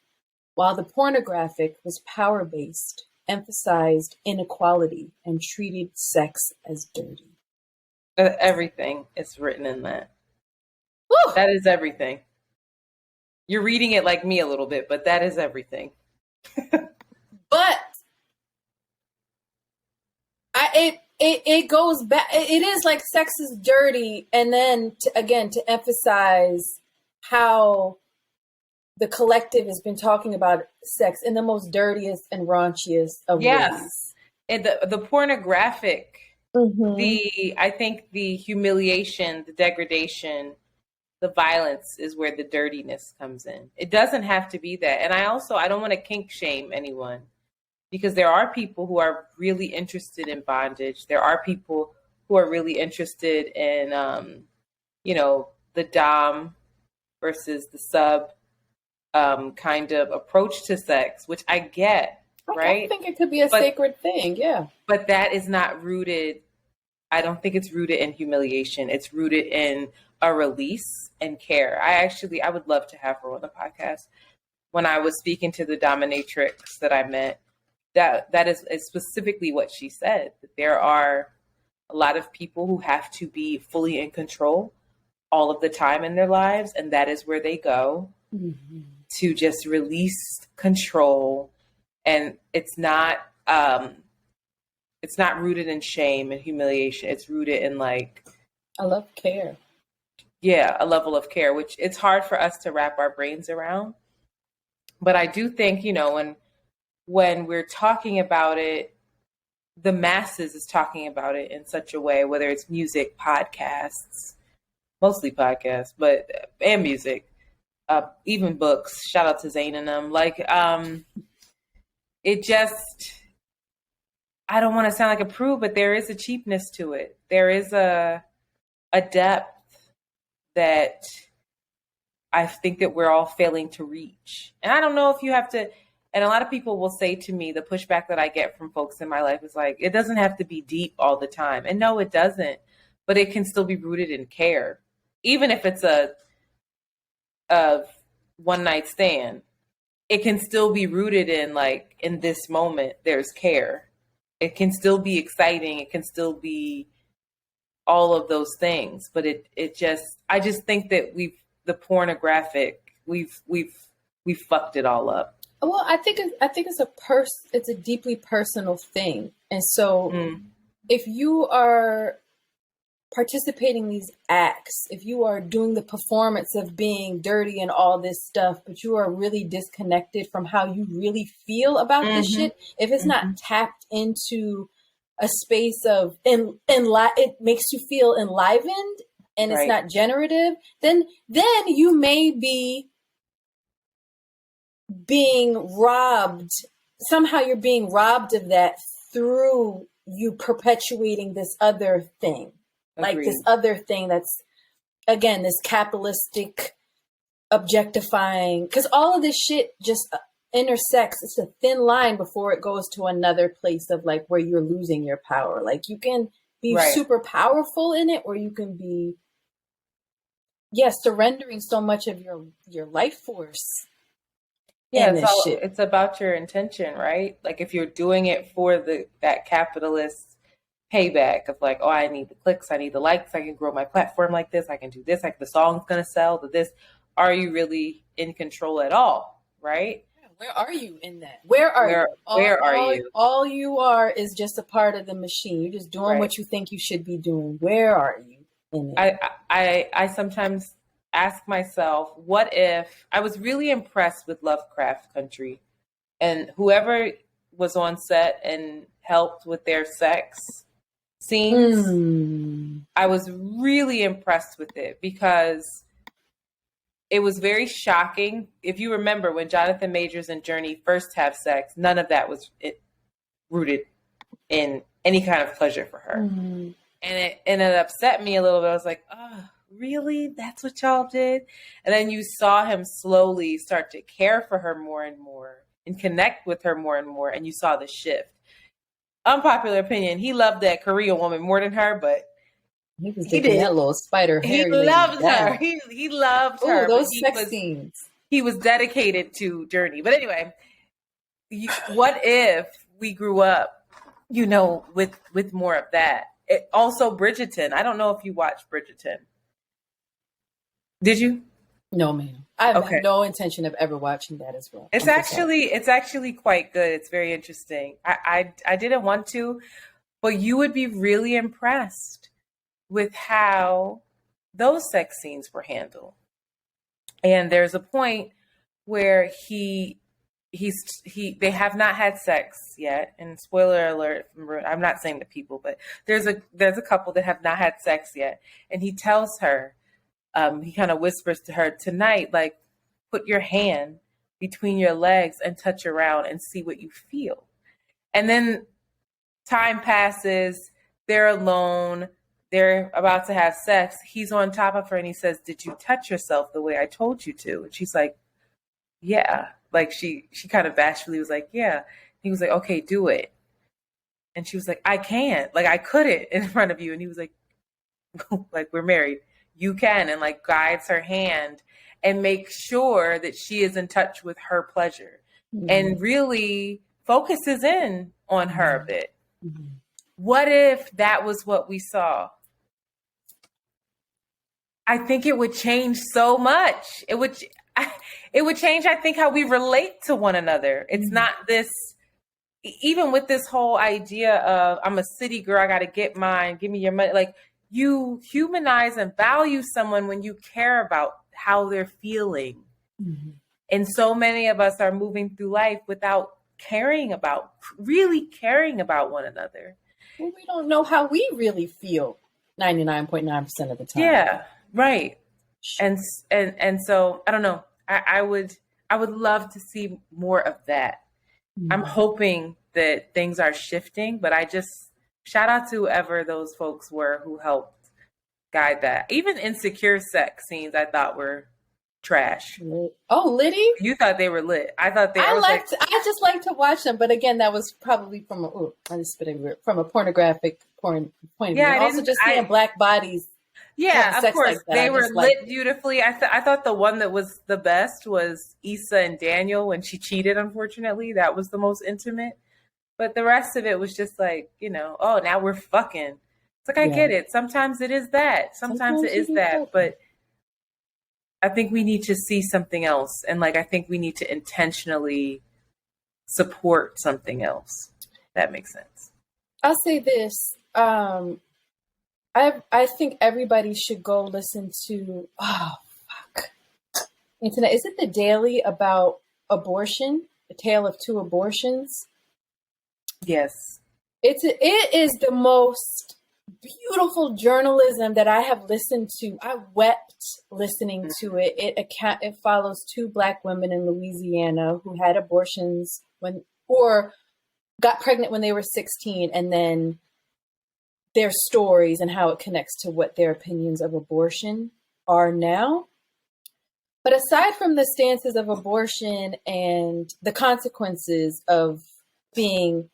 while the pornographic was power-based, emphasized inequality, and treated sex as dirty. Everything is written in that. Whew! That is everything. You're reading it like me a little bit, but that is everything. But it goes back. It is like sex is dirty, and then to emphasize how the collective has been talking about sex in the most dirtiest and raunchiest of ways. And the pornographic, Mm-hmm. I think the humiliation, the degradation, the violence is where the dirtiness comes in. It doesn't have to be that. And I don't want to kink shame anyone, because there are people who are really interested in bondage. There are people who are really interested in, the dom versus the sub kind of approach to sex, which I get, right? I think it could be a sacred thing, yeah. But that is not rooted, I don't think it's rooted in humiliation. It's rooted in a release and care. I would love to have her on the podcast. When I was speaking to the dominatrix that I met, that is specifically what she said, that there are a lot of people who have to be fully in control all of the time in their lives, and that is where they go to just release control. And it's not rooted in shame and humiliation. It's rooted in I love care. Yeah, a level of care, which it's hard for us to wrap our brains around. But I do think, when we're talking about it, the masses is talking about it in such a way, whether it's music, podcasts, mostly podcasts, and music, even books. Shout out to Zane and them. I don't want to sound like a prude, but there is a cheapness to it. There is a depth that I think that we're all failing to reach. And I don't know if you have to, and a lot of people will say to me, the pushback that I get from folks in my life is it doesn't have to be deep all the time. And no, it doesn't, but it can still be rooted in care. Even if it's a one night stand, it can still be rooted in in this moment, there's care. It can still be exciting. It can still be all of those things, but I just think that the pornographic, we've fucked it all up. Well, I think it's a deeply personal thing. And so if you are participating in these acts, if you are doing the performance of being dirty and all this stuff, but you are really disconnected from how you really feel about this shit, if it's not tapped into a space of it makes you feel enlivened and it's not generative, then you may be being robbed. Somehow you're being robbed of that through you perpetuating this other thing. Agreed. This other thing that's, again, this capitalistic objectifying, because all of this shit just intersects. It's a thin line before it goes to another place of where you're losing your power. You can be super powerful in it, or you can be, surrendering so much of your life force. Yeah, it's about your intention, right? If you're doing it for that capitalist payback of I need the clicks, I need the likes, I can grow my platform like this, I can do this, the song's gonna sell to this. Are you really in control at all, right? Where are you in that? Where are you? All you are is just a part of the machine. You're just doing what you think you should be doing. Where are you in it? I sometimes ask myself, what if I was really impressed with Lovecraft Country, and whoever was on set and helped with their sex scenes. I was really impressed with it because it was very shocking. If you remember when Jonathan Majors and Journey first have sex, none of that was rooted in any kind of pleasure for her. And it upset me a little bit. I was like, oh, really? That's what y'all did? And then you saw him slowly start to care for her more and more and connect with her more and more. And you saw the shift. Unpopular opinion. He loved that Korean woman more than her, but he was taking that little spider hairy He loved her. down. He loved her. Those sex scenes. He was dedicated to Journey. But anyway, what if we grew up, with more of that? Also, Bridgerton. I don't know if you watched Bridgerton. Did you? No, ma'am. I have no intention of ever watching that as well. It's actually quite good. It's very interesting. I didn't want to, but you would be really impressed with how those sex scenes were handled. And there's a point where they have not had sex yet. And spoiler alert, I'm not saying the people, but there's a couple that have not had sex yet. And he tells her, he kind of whispers to her, tonight, like, put your hand between your legs and touch around and see what you feel. And then time passes, they're alone, they're about to have sex. He's on top of her and he says, did you touch yourself the way I told you to? And she's like, yeah. Like she kind of bashfully was like, yeah. He was like, okay, do it. And she was like, I can't. Like, I couldn't in front of you. And he was like, like, we're married. You can. And like guides her hand and makes sure that she is in touch with her pleasure and really focuses in on her a bit. What if that was what we saw? I think it would change so much. It would change, I think, how we relate to one another. It's not this, even with this whole idea of I'm a city girl, I got to get mine, give me your money. Like, you humanize and value someone when you care about how they're feeling. And so many of us are moving through life without really caring about one another. Well, we don't know how we really feel 99.9% of the time. Yeah, right. And so I don't know. I would love to see more of that. I'm hoping that things are shifting, but I just shout out to whoever those folks were who helped guide that. Even insecure sex scenes I thought were trash. Oh, Liddy? You thought they were lit. I thought I just like to watch them, but again, that was probably from a pornographic point of view. Also just seeing black bodies. Yeah, of course. Like they were lit beautifully. I thought the one that was the best was Issa and Daniel when she cheated, unfortunately. That was the most intimate. But the rest of it was just like, oh, now we're fucking. It's like, I get it. Sometimes it is that. Sometimes it is that. But I think we need to see something else. And like, I think we need to intentionally support something else. That makes sense. I'll say this. I think everybody should go listen to, Antoinette, is it the Daily about abortion? A Tale of Two Abortions? Yes. It is the most beautiful journalism that I have listened to. I wept listening to it. It follows two Black women in Louisiana who had abortions or got pregnant when they were 16, and then their stories and how it connects to what their opinions of abortion are now. But aside from the stances of abortion and the consequences of being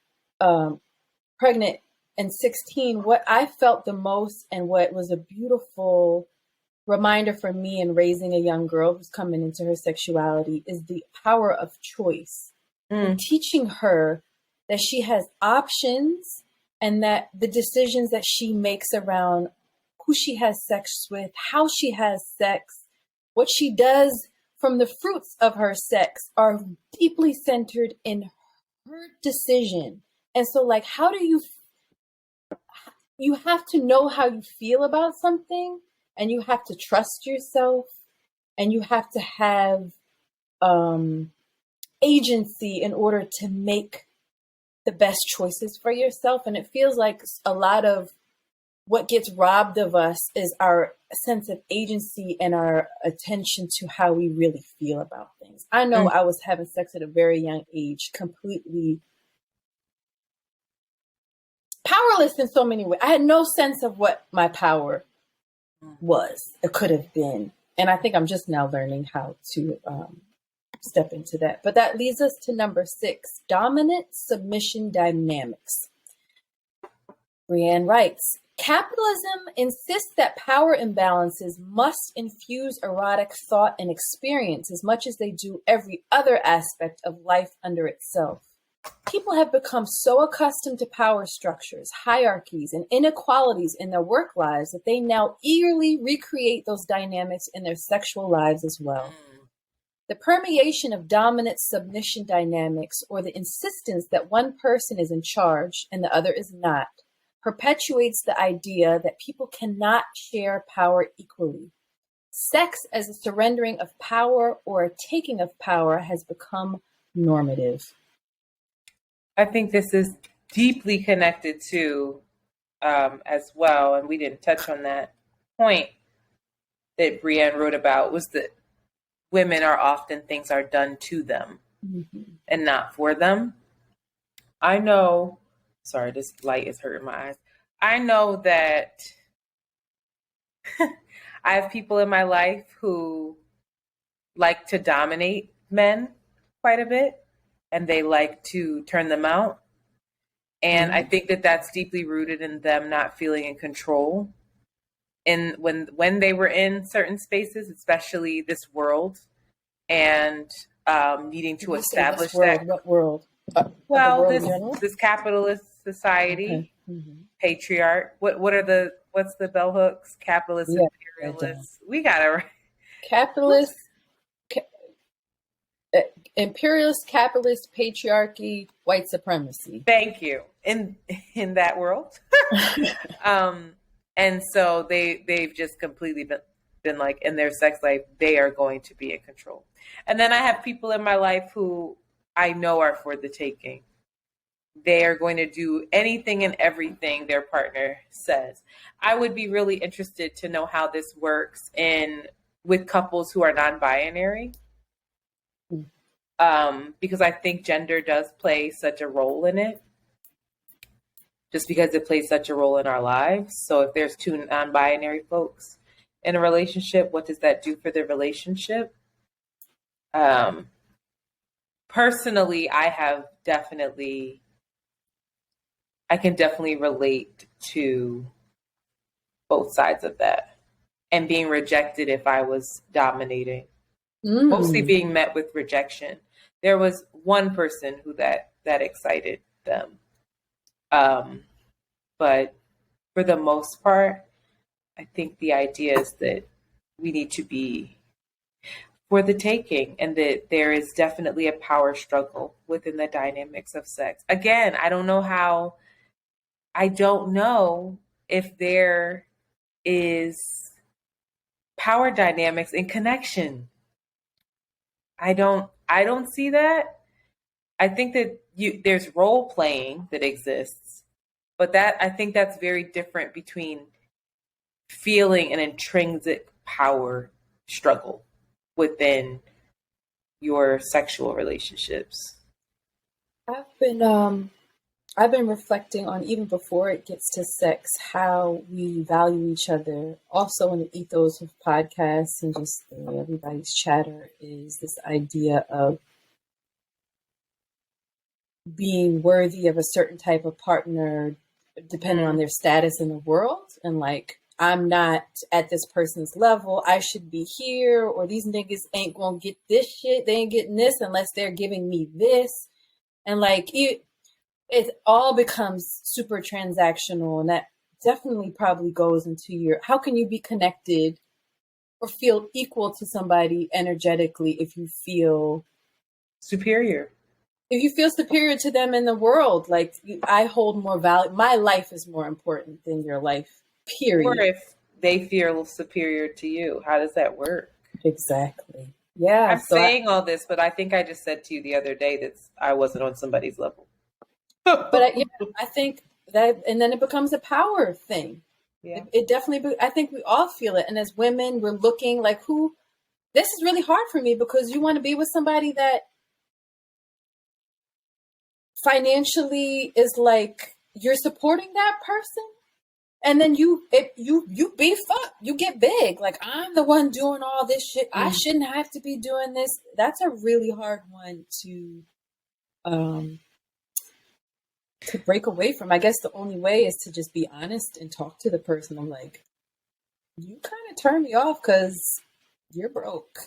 pregnant and 16, what I felt the most and what was a beautiful reminder for me in raising a young girl who's coming into her sexuality is the power of choice. And teaching her that she has options and that the decisions that she makes around who she has sex with, how she has sex, what she does from the fruits of her sex are deeply centered in her decision. And so like, how do you have to know how you feel about something, and you have to trust yourself, and you have to have agency in order to make the best choices for yourself. And it feels like a lot of what gets robbed of us is our sense of agency and our attention to how we really feel about things. I know I was having sex at a very young age, completely powerless in so many ways. I had no sense of what my power was, it could have been. And I think I'm just now learning how to step into that. But that leads us to number 6, dominant submission dynamics. Brienne writes, capitalism insists that power imbalances must infuse erotic thought and experience as much as they do every other aspect of life under itself. People have become so accustomed to power structures, hierarchies, and inequalities in their work lives that they now eagerly recreate those dynamics in their sexual lives as well. The permeation of dominant submission dynamics, or the insistence that one person is in charge and the other is not, perpetuates the idea that people cannot share power equally. Sex as a surrendering of power or a taking of power has become normative. I think this is deeply connected to, as well, and we didn't touch on that point that Brienne wrote about, was that women are often things are done to them and not for them. I know, sorry, this light is hurting my eyes. I know that I have people in my life who like to dominate men quite a bit, and they like to turn them out. And I think that that's deeply rooted in them not feeling in control. And when they were in certain spaces, especially this world, and needing to establish that. What world? Well, this capitalist society, patriarch. What's the bell hooks? Capitalist, imperialist. We got it right. Capitalist, imperialist, capitalist, patriarchy, white supremacy. Thank you. In that world. And so they've just completely been like, in their sex life, they are going to be in control. And then I have people in my life who I know are for the taking. They are going to do anything and everything their partner says. I would be really interested to know how this works with couples who are non-binary. Because I think gender does play such a role in it. Just because it plays such a role in our lives. So if there's 2 non-binary folks in a relationship, what does that do for the relationship? Personally, I can definitely relate to both sides of that, and being rejected if I was dominating, mostly being met with rejection. There was one person who that excited them. But for the most part, I think the idea is that we need to be for the taking, and that there is definitely a power struggle within the dynamics of sex. Again, I don't know if there is power dynamics in connection. I don't see that. I think that there's role playing that exists, but I think that's very different between feeling an intrinsic power struggle within your sexual relationships. I've been reflecting on, even before it gets to sex, how we value each other. Also in the ethos of podcasts and just everybody's chatter is this idea of being worthy of a certain type of partner depending on their status in the world. And like, I'm not at this person's level, I should be here, or these niggas ain't gonna get this shit, they ain't getting this unless they're giving me this. And like, it all becomes super transactional, and that definitely probably goes into how can you be connected or feel equal to somebody energetically if you feel superior? If you feel superior to them in the world, like, I hold more value. My life is more important than your life, period. Or if they feel superior to you, how does that work? Exactly. Yeah. I'm saying all this, but I think I just said to you the other day that I wasn't on somebody's level. But I think that, and then it becomes a power thing. Yeah. It definitely, I think we all feel it. And as women, we're looking like, this is really hard for me, because you want to be with somebody that financially is like, you're supporting that person. And then you beef up, you get big. Like, I'm the one doing all this shit. I shouldn't have to be doing this. That's a really hard one to break away from. I guess the only way is to just be honest and talk to the person. I'm like, you kind of turn me off because you're broke.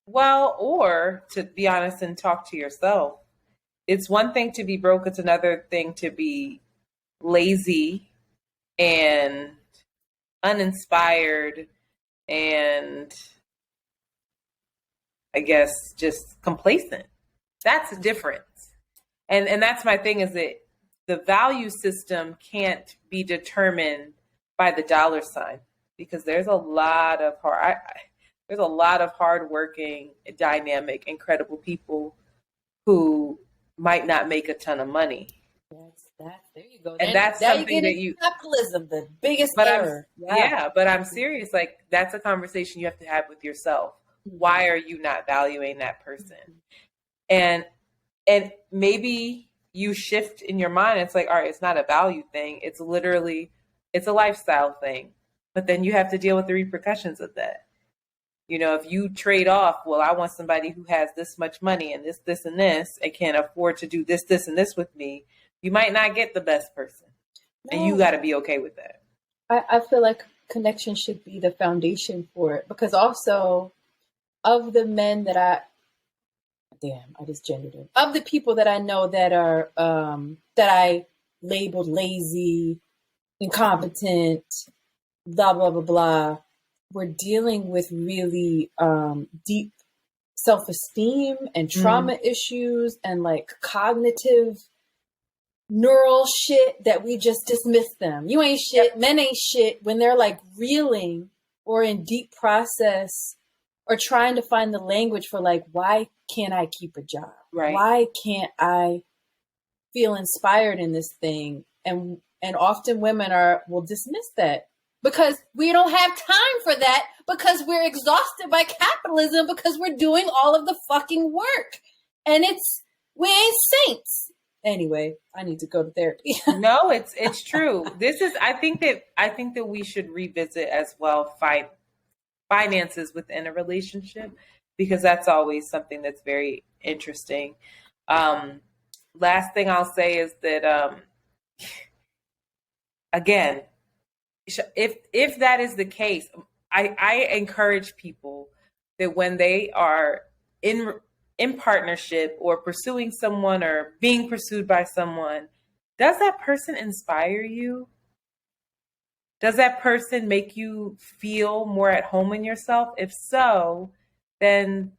Well, or to be honest and talk to yourself. It's one thing to be broke. It's another thing to be lazy and uninspired and, I guess, just complacent. That's a difference. And that's my thing, is that the value system can't be determined by the dollar sign, because there's a lot of hardworking, dynamic, incredible people who might not make a ton of money. There you go. And that's something that you capitalism, the biggest error. But I'm serious. Like, that's a conversation you have to have with yourself. Why are you not valuing that person? And maybe you shift in your mind. It's like, all right, it's not a value thing. It's a lifestyle thing. But then you have to deal with the repercussions of that. You know, if you trade off, well, I want somebody who has this much money and this, and this, and can afford to do this, and this with me, you might not get the best person. No. And you got to be okay with that. I feel like connection should be the foundation for it. Because also, of the men that I just gendered it. Of the people that I know that are, that I labeled lazy, incompetent, blah, blah, blah, blah, we're dealing with really deep self-esteem and trauma issues and like cognitive neural shit that we just dismiss them. You ain't shit, yep. Men ain't shit, when they're like reeling or in deep process or trying to find the language for like, why can't I keep a job? Right. Why can't I feel inspired in this thing? And often women will dismiss that. Because we don't have time for that, because we're exhausted by capitalism, because we're doing all of the fucking work. And we ain't saints. Anyway, I need to go to therapy. No, it's true. I think that we should revisit as well finances within a relationship, because that's always something that's very interesting. Last thing I'll say is that, again, if that is the case, I encourage people that when they are in partnership or pursuing someone or being pursued by someone, does that person inspire you? Does that person make you feel more at home in yourself? If so, then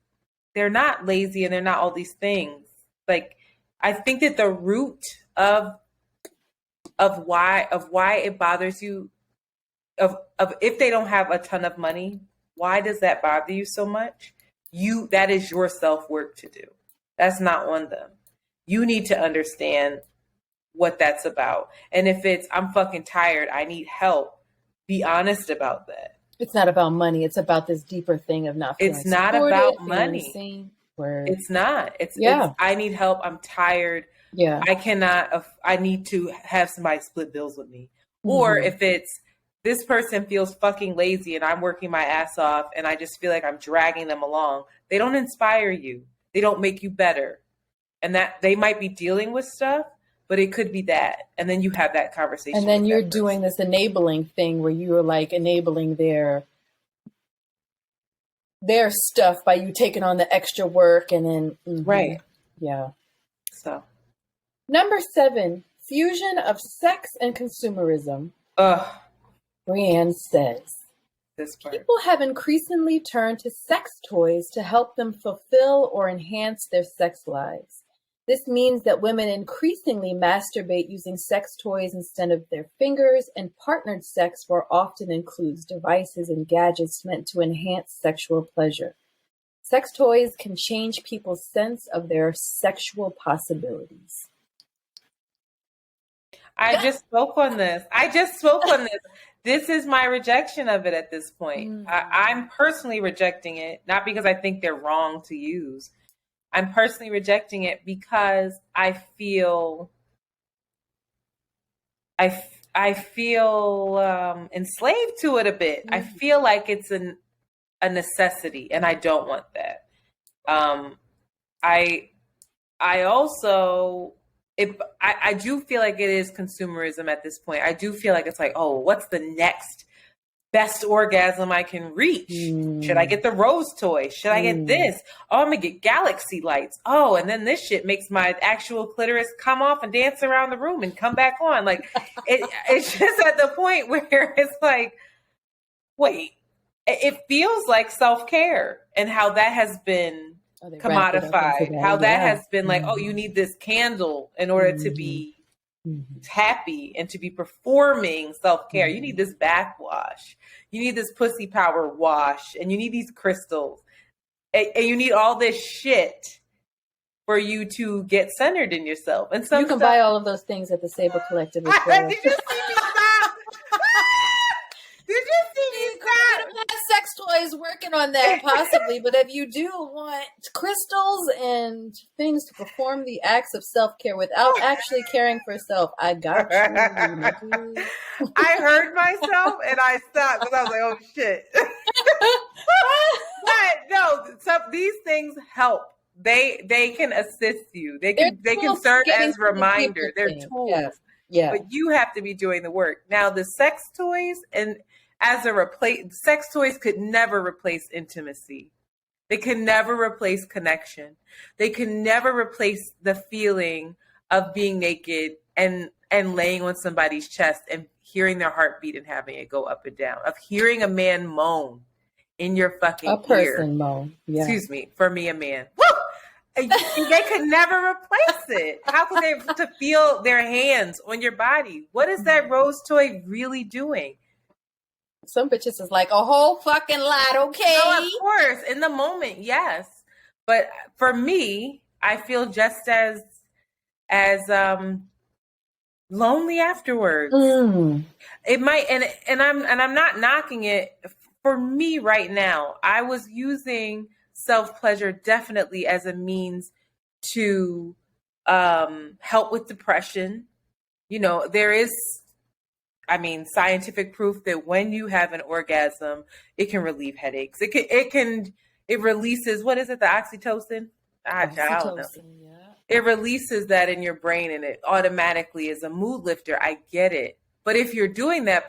they're not lazy and they're not all these things. Like, I think that the root of why it bothers you, of if they don't have a ton of money, why does that bother you so much? That is your self-work to do. That's not on them. You need to understand what that's about. And if it's, I'm fucking tired, I need help, be honest about that. It's not about money. It's about this deeper thing of not feeling It's not about money. It's not. It's I need help. I'm tired. Yeah. I need to have somebody split bills with me. Mm-hmm. Or if it's, this person feels fucking lazy and I'm working my ass off and I just feel like I'm dragging them along. They don't inspire you. They don't make you better. And that they might be dealing with stuff, but it could be that. And then you have that conversation. And then you're doing this enabling thing where you are like enabling their stuff by you taking on the extra work and then. Mm-hmm. Right. Yeah. So. Number 7, fusion of sex and consumerism. Brienne says, people have increasingly turned to sex toys to help them fulfill or enhance their sex lives. This means that women increasingly masturbate using sex toys instead of their fingers, and partnered sex more often includes devices and gadgets meant to enhance sexual pleasure. Sex toys can change people's sense of their sexual possibilities. I just spoke on this. I just spoke on this. This is my rejection of it at this point. I'm personally rejecting it, not because I think they're wrong to use. I'm personally rejecting it because I feel enslaved to it a bit. I feel like it's a necessity, and I don't want that. I also, I do feel like it is consumerism at this point. I do feel like it's like, oh, what's the next best orgasm I can reach? Should I get the rose toy? Should I get this? Oh, I'm gonna get galaxy lights. Oh, and then this shit makes my actual clitoris come off and dance around the room and come back on. Like it's just at the point where it's like, wait, it feels like self-care and how that has been commodified, how that has been like, oh, you need this candle in order to be happy and to be performing self-care. You need this backwash. You need this pussy power wash, and you need these crystals. And you need all this shit for you to get centered in yourself. And you can buy all of those things at the Saber Collective as well. Did you see me stop? Did you see me stop? Sex toys working on that possibly, but if you do want crystals and things to perform the acts of self-care without actually caring for self, I got you. I heard myself and I stopped because I was like, oh shit. But no, these things help. They can assist you. They can serve as reminders. They're tools. Yeah. But you have to be doing the work. Now the sex toys sex toys could never replace intimacy. They can never replace connection. They can never replace the feeling of being naked and laying on somebody's chest and hearing their heartbeat and having it go up and down, of hearing a man moan in your fucking ear. A person moan. Yeah. Excuse me, for me, a man. Woo! They could never replace it. How could they to feel their hands on your body? What is that rose toy really doing? Some bitches is like a whole fucking lot, okay? No, of course, in the moment, yes. But for me, I feel just as lonely afterwards. It might, and I'm not knocking it. For me right now, I was using self-pleasure definitely as a means to help with depression. You know, there is, scientific proof that when you have an orgasm, it can relieve headaches. It releases, what is it? The oxytocin? I don't know. Yeah. It releases that in your brain and it automatically is a mood lifter. I get it. But if you're doing that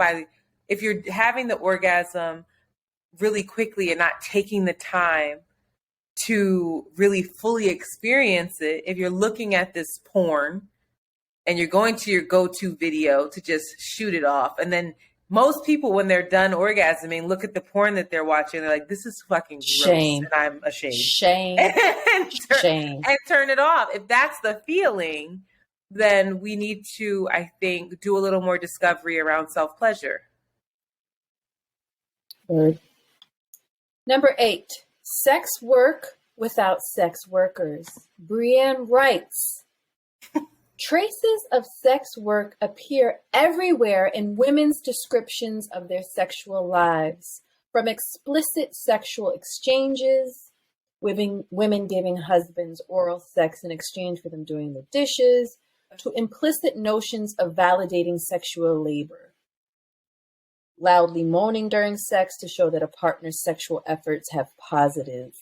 if you're having the orgasm really quickly and not taking the time to really fully experience it, if you're looking at this porn and you're going to your go-to video to just shoot it off. And then most people, when they're done orgasming, look at the porn that they're watching. They're like, this is fucking gross. Shame. And I'm ashamed. Shame. Shame. And turn it off. If that's the feeling, then we need to, I think, do a little more discovery around self-pleasure. Word. Number 8, sex work without sex workers. Brienne writes, traces of sex work appear everywhere in women's descriptions of their sexual lives, from explicit sexual exchanges, women giving husbands oral sex in exchange for them doing the dishes, to implicit notions of validating sexual labor, loudly moaning during sex to show that a partner's sexual efforts have positive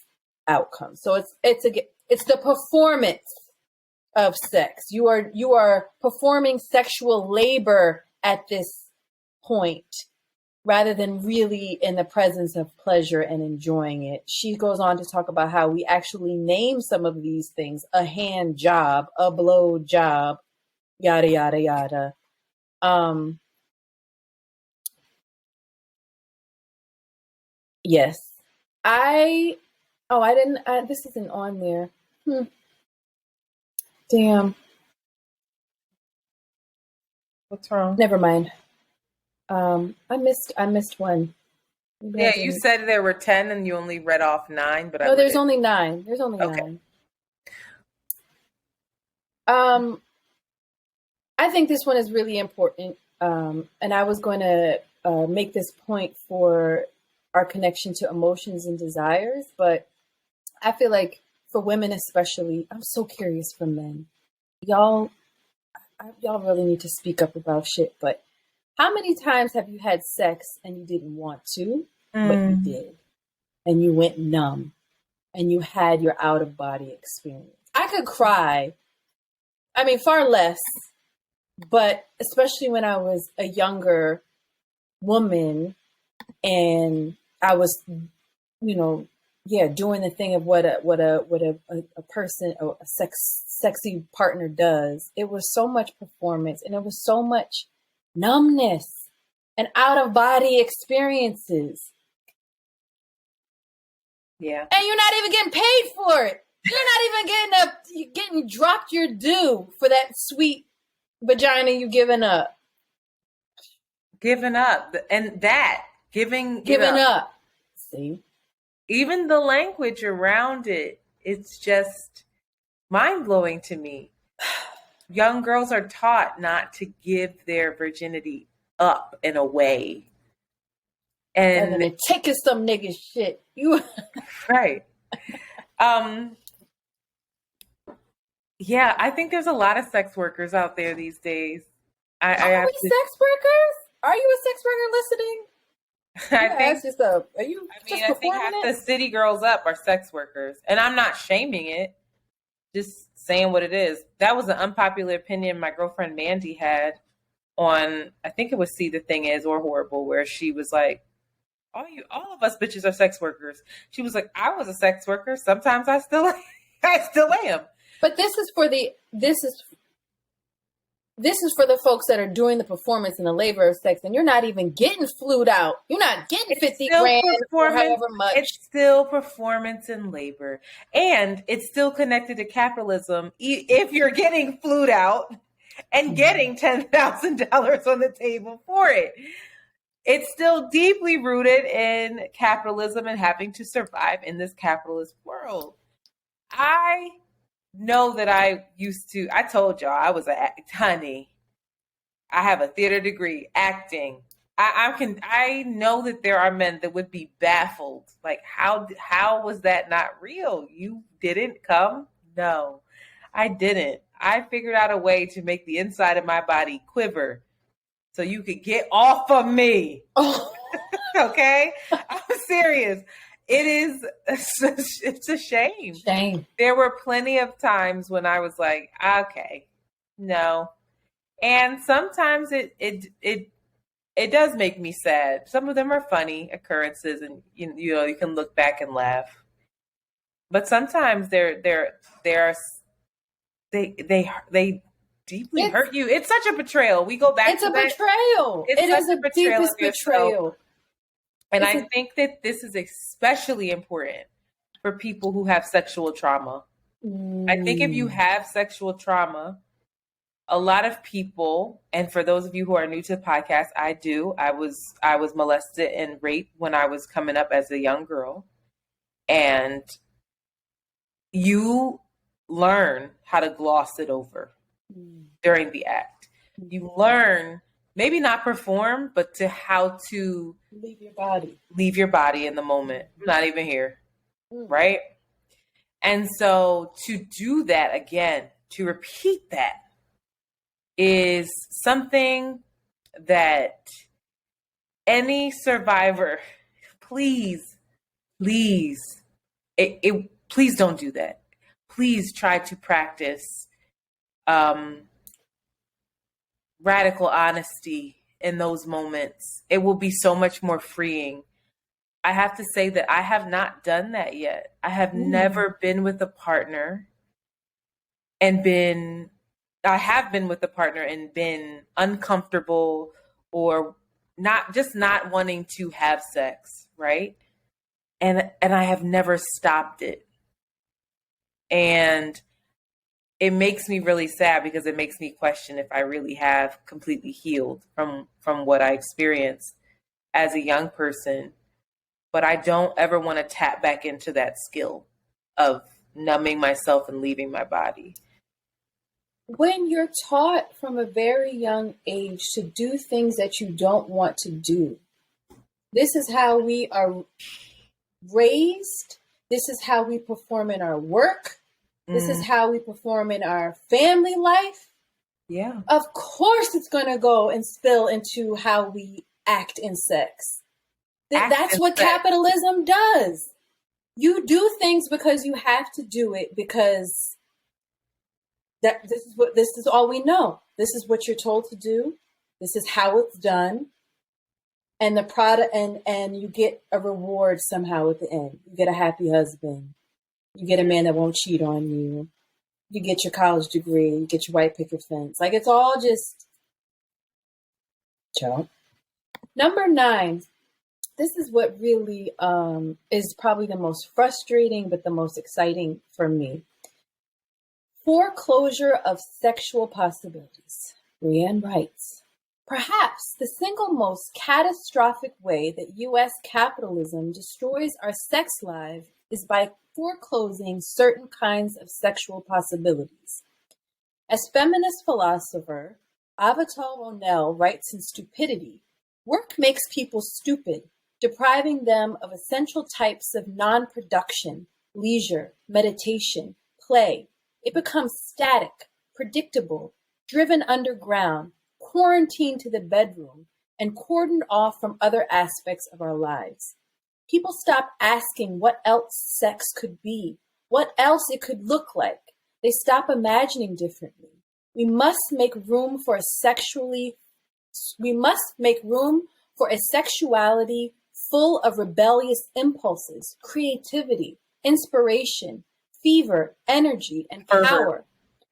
outcomes. So it's the performance of sex. You are performing sexual labor at this point rather than really in the presence of pleasure and enjoying it. She goes on to talk about how we actually name some of these things: a hand job, a blow job, yada, yada, yada. Yes. This isn't on there. Damn. What's wrong? Never mind. I missed one. Maybe yeah, you said there were 10 and you only read off 9, but there's only 9. There's only 9. I think this one is really important. And I was going to make this point for our connection to emotions and desires, but I feel like for women especially, I'm so curious for men. Y'all really need to speak up about shit, but how many times have you had sex and you didn't want to, but you did? And you went numb and you had your out of body experience. I could cry. I mean, far less, but especially when I was a younger woman and I was, doing the thing of what a person or a sexy partner does. It was so much performance and it was so much numbness and out of body experiences. Yeah. And you're not even getting paid for it. You're not even getting dropped your due for that sweet vagina you giving up. Giving up. And that, giving up. See? Even the language around it, it's just mind-blowing to me. Young girls are taught not to give their virginity up and away. And then taking some nigga shit. You right. Yeah, I think there's a lot of sex workers out there these days. Sex workers? Are you a sex worker listening? I think half the city girls up are sex workers. And I'm not shaming it. Just saying what it is. That was an unpopular opinion my girlfriend Mandy had on, I think it was See the Thing Is or Horrible, where she was like, all of us bitches are sex workers. She was like, I was a sex worker. Sometimes I still am. But this is for the folks that are doing the performance and the labor of sex, and you're not even getting flued out. You're not getting 50 grand or however much. It's still performance and labor. And it's still connected to capitalism. If you're getting flued out and getting $10,000 on the table for it, it's still deeply rooted in capitalism and having to survive in this capitalist world. I know that I told y'all I was honey. I have a theater degree, acting. I know that there are men that would be baffled. Like, how was that not real? You didn't come? No, I didn't. I figured out a way to make the inside of my body quiver so you could get off of me. Oh. Okay? I'm serious. It's a shame. There were plenty of times when I was like, okay, no. And sometimes it does make me sad. Some of them are funny occurrences and you can look back and laugh. But sometimes they deeply hurt you. It's such a betrayal. We go back to that. It's a betrayal. It is a deepest betrayal. And I think that this is especially important for people who have sexual trauma. I think if you have sexual trauma, a lot of people, and for those of you who are new to the podcast, I was molested and raped when I was coming up as a young girl. And you learn how to gloss it over during the act. You learn maybe not perform, but how to leave your body in the moment. I'm not even here. Right? And so to do that again, to repeat that is something that any survivor, please don't do that. Please try to practice radical honesty in those moments. It will be so much more freeing. I have to say that I have not done that yet. I have never been with a partner and been uncomfortable or not wanting to have sex, right? And I have never stopped it. And it makes me really sad because it makes me question if I really have completely healed from what I experienced as a young person. But I don't ever want to tap back into that skill of numbing myself and leaving my body. when you're taught from a very young age to do things that you don't want to do, this is how we are raised. This is how we perform in our work. This is how we perform in our family life. Yeah. Of course it's going to go and spill into how we act in sex. That's what capitalism does. You do things because you have to do it, because this is all we know. This is what you're told to do. This is how it's done. And the product, and you get a reward somehow at the end. You get a happy husband. You get a man that won't cheat on you. You get your college degree. You get your white picket fence. Like, it's all just chill. Number 9. This is what really is probably the most frustrating, but the most exciting for me. Foreclosure of sexual possibilities. Brienne writes, perhaps the single most catastrophic way that U.S. capitalism destroys our sex life is by foreclosing certain kinds of sexual possibilities. As feminist philosopher Avital Ronell writes in Stupidity, work makes people stupid, depriving them of essential types of non-production, leisure, meditation, play. It becomes static, predictable, driven underground, quarantined to the bedroom, and cordoned off from other aspects of our lives. People stop asking what else sex could be, what else it could look like. They stop imagining differently. We must make room for a sexuality full of rebellious impulses, creativity, inspiration, fever, energy, and power.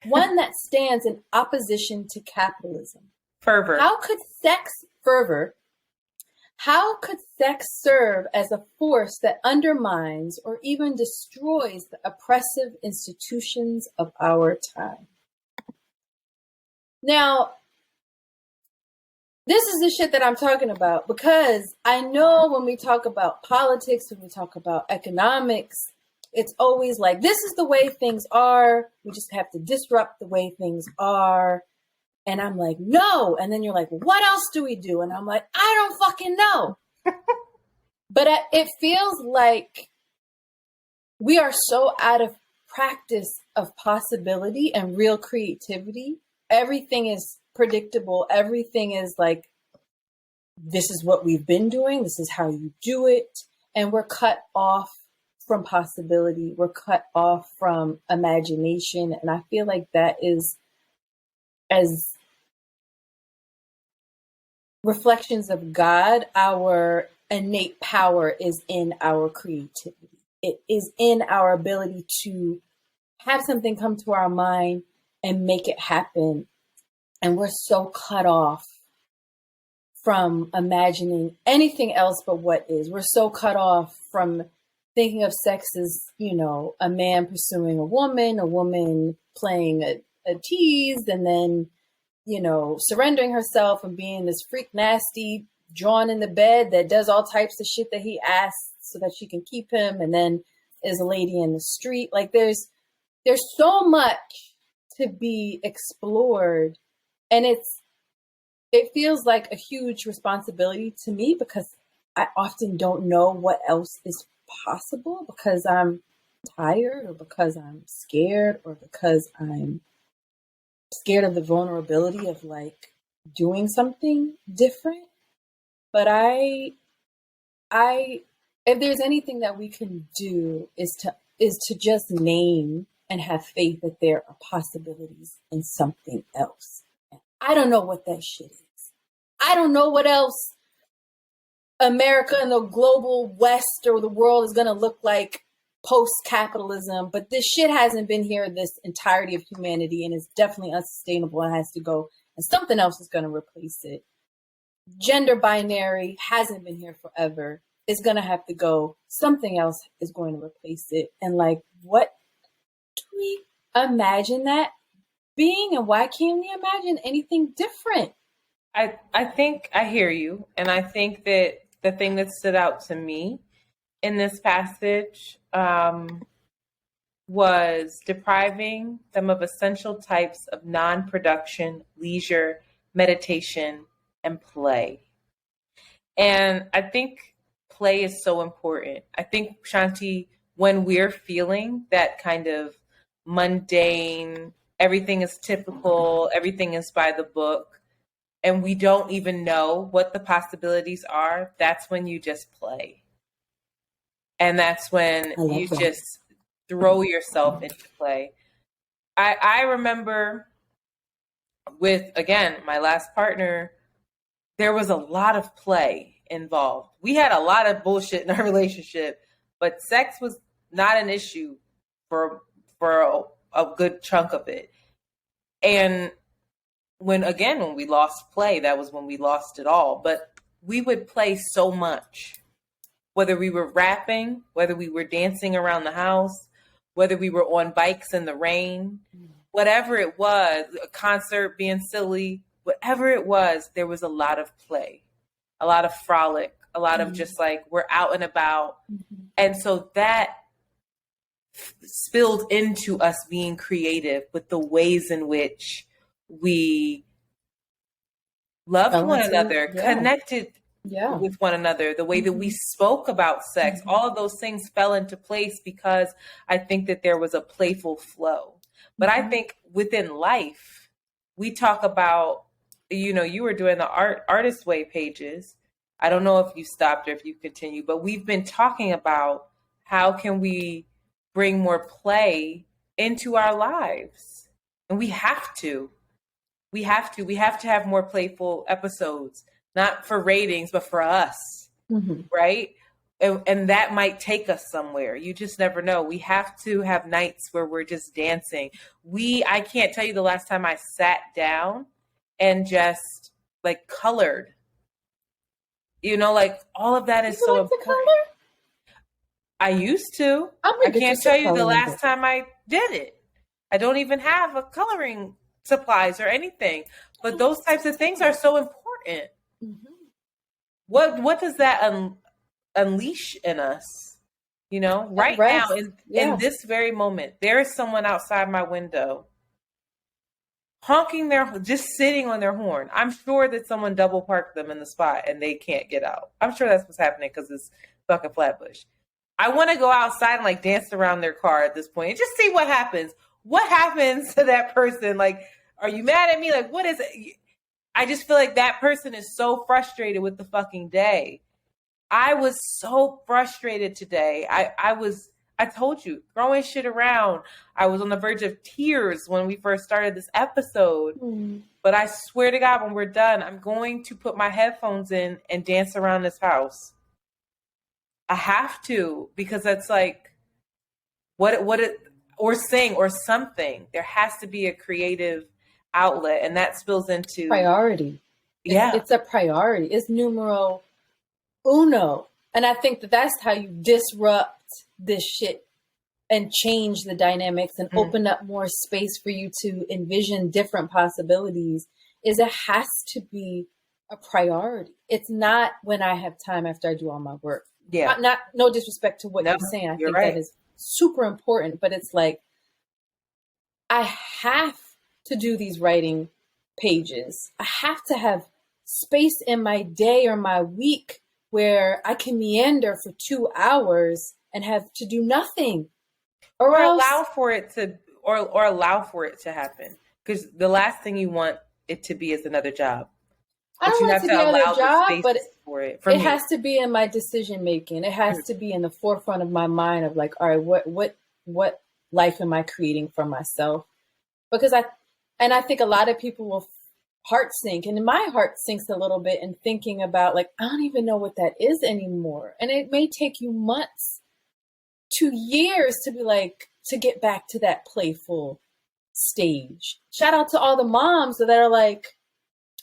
One that stands in opposition to capitalism. How could sex serve as a force that undermines or even destroys the oppressive institutions of our time? Now, this is the shit that I'm talking about, because I know when we talk about politics, when we talk about economics, it's always like, this is the way things are. We just have to disrupt the way things are. And I'm like, no. And then you're like, what else do we do? And I'm like, I don't fucking know. But it feels like we are so out of practice of possibility and real creativity. Everything is predictable. Everything is like, this is what we've been doing. This is how you do it. And we're cut off from possibility. We're cut off from imagination. And I feel like that is, as reflections of God, our innate power is in our creativity. It is in our ability to have something come to our mind and make it happen. And we're so cut off from imagining anything else but what is. We're so cut off from thinking of sex as, a man pursuing a woman playing a tease, and then, surrendering herself and being this freak nasty John in the bed that does all types of shit that he asks so that she can keep him, and then is a lady in the street. Like, there's so much to be explored, and it feels like a huge responsibility to me, because I often don't know what else is possible, because I'm tired, or because I'm scared, or because I'm scared of the vulnerability of like doing something different. But if there's anything that we can do is to just name and have faith that there are possibilities in something else. I don't know what that shit is. I don't know what else America and the global West or the world is going to look like post-capitalism, but this shit hasn't been here this entirety of humanity, and it's definitely unsustainable and has to go, and something else is going to replace it. Gender binary hasn't been here forever. It's going to have to go. Something else is going to replace it. And like, what do we imagine that being, and why can't we imagine anything different? I think I hear you. And I think that the thing that stood out to me in this passage, was depriving them of essential types of non-production, leisure, meditation, and play. And I think play is so important. I think, Shanti, when we're feeling that kind of mundane, everything is typical, everything is by the book, and we don't even know what the possibilities are, that's when you just play. And that's when you just throw yourself into play. I remember with, again, my last partner, there was a lot of play involved. We had a lot of bullshit in our relationship, but sex was not an issue for a good chunk of it. And when we lost play, that was when we lost it all. But we would play so much, whether we were rapping, whether we were dancing around the house, whether we were on bikes in the rain, whatever it was, a concert being silly, whatever it was, there was a lot of play, a lot of frolic, a lot of just like, we're out and about. And so that spilled into us being creative with the ways in which we loved one another, connected with one another, the way that we spoke about sex, all of those things fell into place because I think that there was a playful flow. But I think within life, we talk about, you were doing the Artist Way pages. I don't know if you stopped or if you continue, but we've been talking about how can we bring more play into our lives. And we have to. We have to have more playful episodes, not for ratings, but for us, right? And that might take us somewhere. You just never know. We have to have nights where we're just dancing. I can't tell you the last time I sat down and just like colored. Like all of that is so important. I used to. I can't tell you the last time I did it. I don't even have a coloring supplies or anything. But those types of things are so important. What does that unleash in us? Right now in this very moment, there is someone outside my window honking just sitting on their horn. I'm sure that someone double parked them in the spot and they can't get out. I'm sure that's what's happening because it's fucking Flatbush. I want to go outside and like dance around their car at this point and just see what happens. What happens to that person? Like, are you mad at me? Like, what is it? I just feel like that person is so frustrated with the fucking day. I was so frustrated today. I told you, throwing shit around. I was on the verge of tears when we first started this episode. But I swear to God, when we're done, I'm going to put my headphones in and dance around this house. I have to, because that's like, or sing or something. There has to be a creative outlet, and that spills into priority. It's a priority. It's numero uno. And I think that's how you disrupt this shit and change the dynamics and open up more space for you to envision different possibilities. Is it has to be a priority. It's not when I have time after I do all my work. Not no disrespect to what you're saying. I think that is super important, but it's like, I have to do these writing pages. I have to have space in my day or my week where I can meander for 2 hours and have to do nothing, or allow for it to happen. Because the last thing you want it to be is another job. I don't want it to be another job, but it has to be in my decision making. It has to be in the forefront of my mind of like, all right, what life am I creating for myself? Because I think a lot of people will heart sink, and my heart sinks a little bit in thinking about like, I don't even know what that is anymore. And it may take you months to years to be like, to get back to that playful stage. Shout out to all the moms that are like,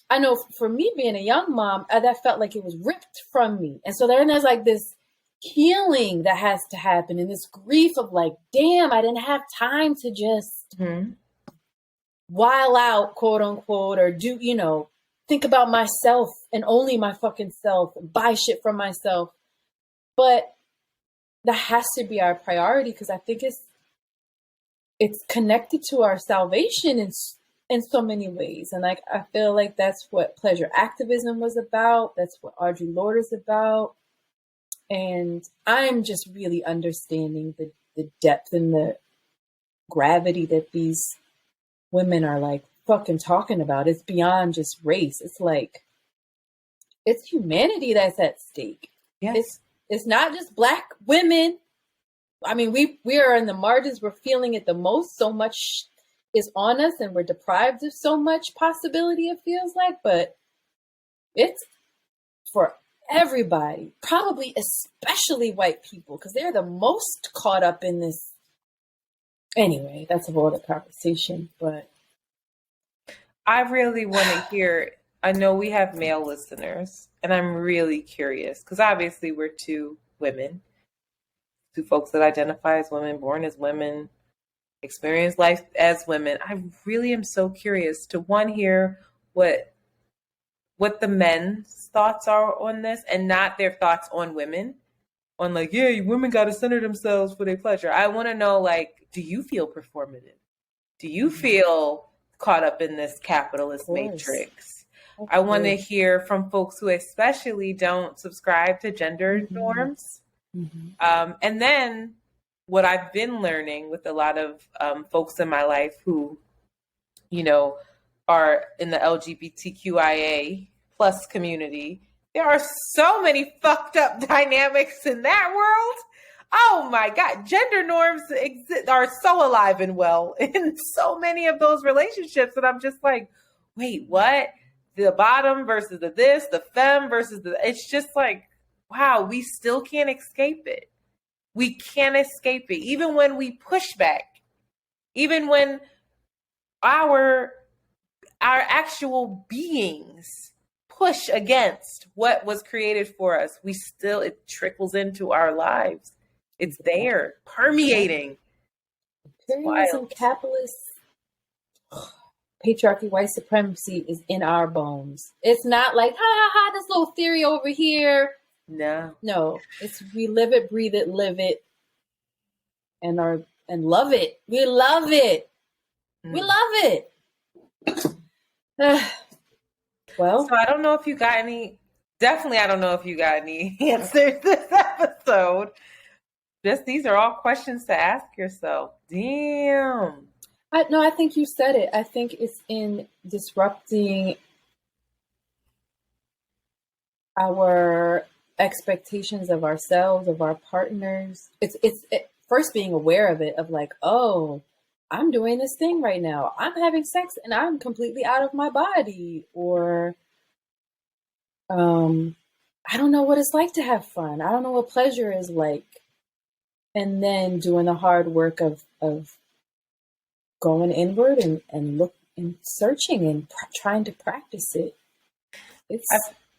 I know for me being a young mom, that felt like it was ripped from me. And so then there's like this healing that has to happen and this grief of like, damn, I didn't have time to just while out, quote unquote, or do, think about myself and only my fucking self, buy shit from myself. But that has to be our priority, because I think it's connected to our salvation in so many ways. And like, I feel like that's what pleasure activism was about. That's what Audre Lorde is about. And I'm just really understanding the depth and the gravity that these women are like fucking talking about. It's beyond just race. It's like, it's humanity that's at stake. Yes. It's not just Black women. I mean, we are in the margins. We're feeling it the most. So much is on us, and we're deprived of so much possibility, it feels like. But it's for everybody, probably especially white people, because they're the most caught up in this. Anyway, that's a whole other conversation. But I really want to hear. I know we have male listeners, and I'm really curious because obviously we're two women, two folks that identify as women, born as women, experience life as women. I really am so curious to one, hear what the men's thoughts are on this, and not their thoughts on women, on like, yeah, women got to center themselves for their pleasure. I want to know, like, do you feel performative? Do you feel caught up in this capitalist matrix? I want to hear from folks who especially don't subscribe to gender norms. And then what I've been learning with a lot of folks in my life who, you know, are in the LGBTQIA plus community, there are so many fucked up dynamics in that world. Oh my God, gender norms are so alive and well in so many of those relationships. And I'm just like, wait, what? The bottom versus the this, the femme versus the, it's just like, wow, we still can't escape it. We can't escape it. Even when we push back, even when our actual beings push against what was created for us, we still, it trickles into our lives. It's there, permeating. Imperialism, capitalist, patriarchy, white supremacy is in our bones. It's not like, ha ha ha, this little theory over here. No, it's we live it, breathe it, live it, and love it. We love it. We love it. Well, so I don't know if you got any. Definitely, I don't know if you got any answers this episode. Just these are all questions to ask yourself. Damn. I think you said it. I think it's in disrupting our expectations of ourselves, of our partners. It's first being aware of it, of like, oh, I'm doing this thing right now. I'm having sex and I'm completely out of my body. Or I don't know what it's like to have fun. I don't know what pleasure is like. And then doing the hard work of going inward and look and searching and trying to practice it.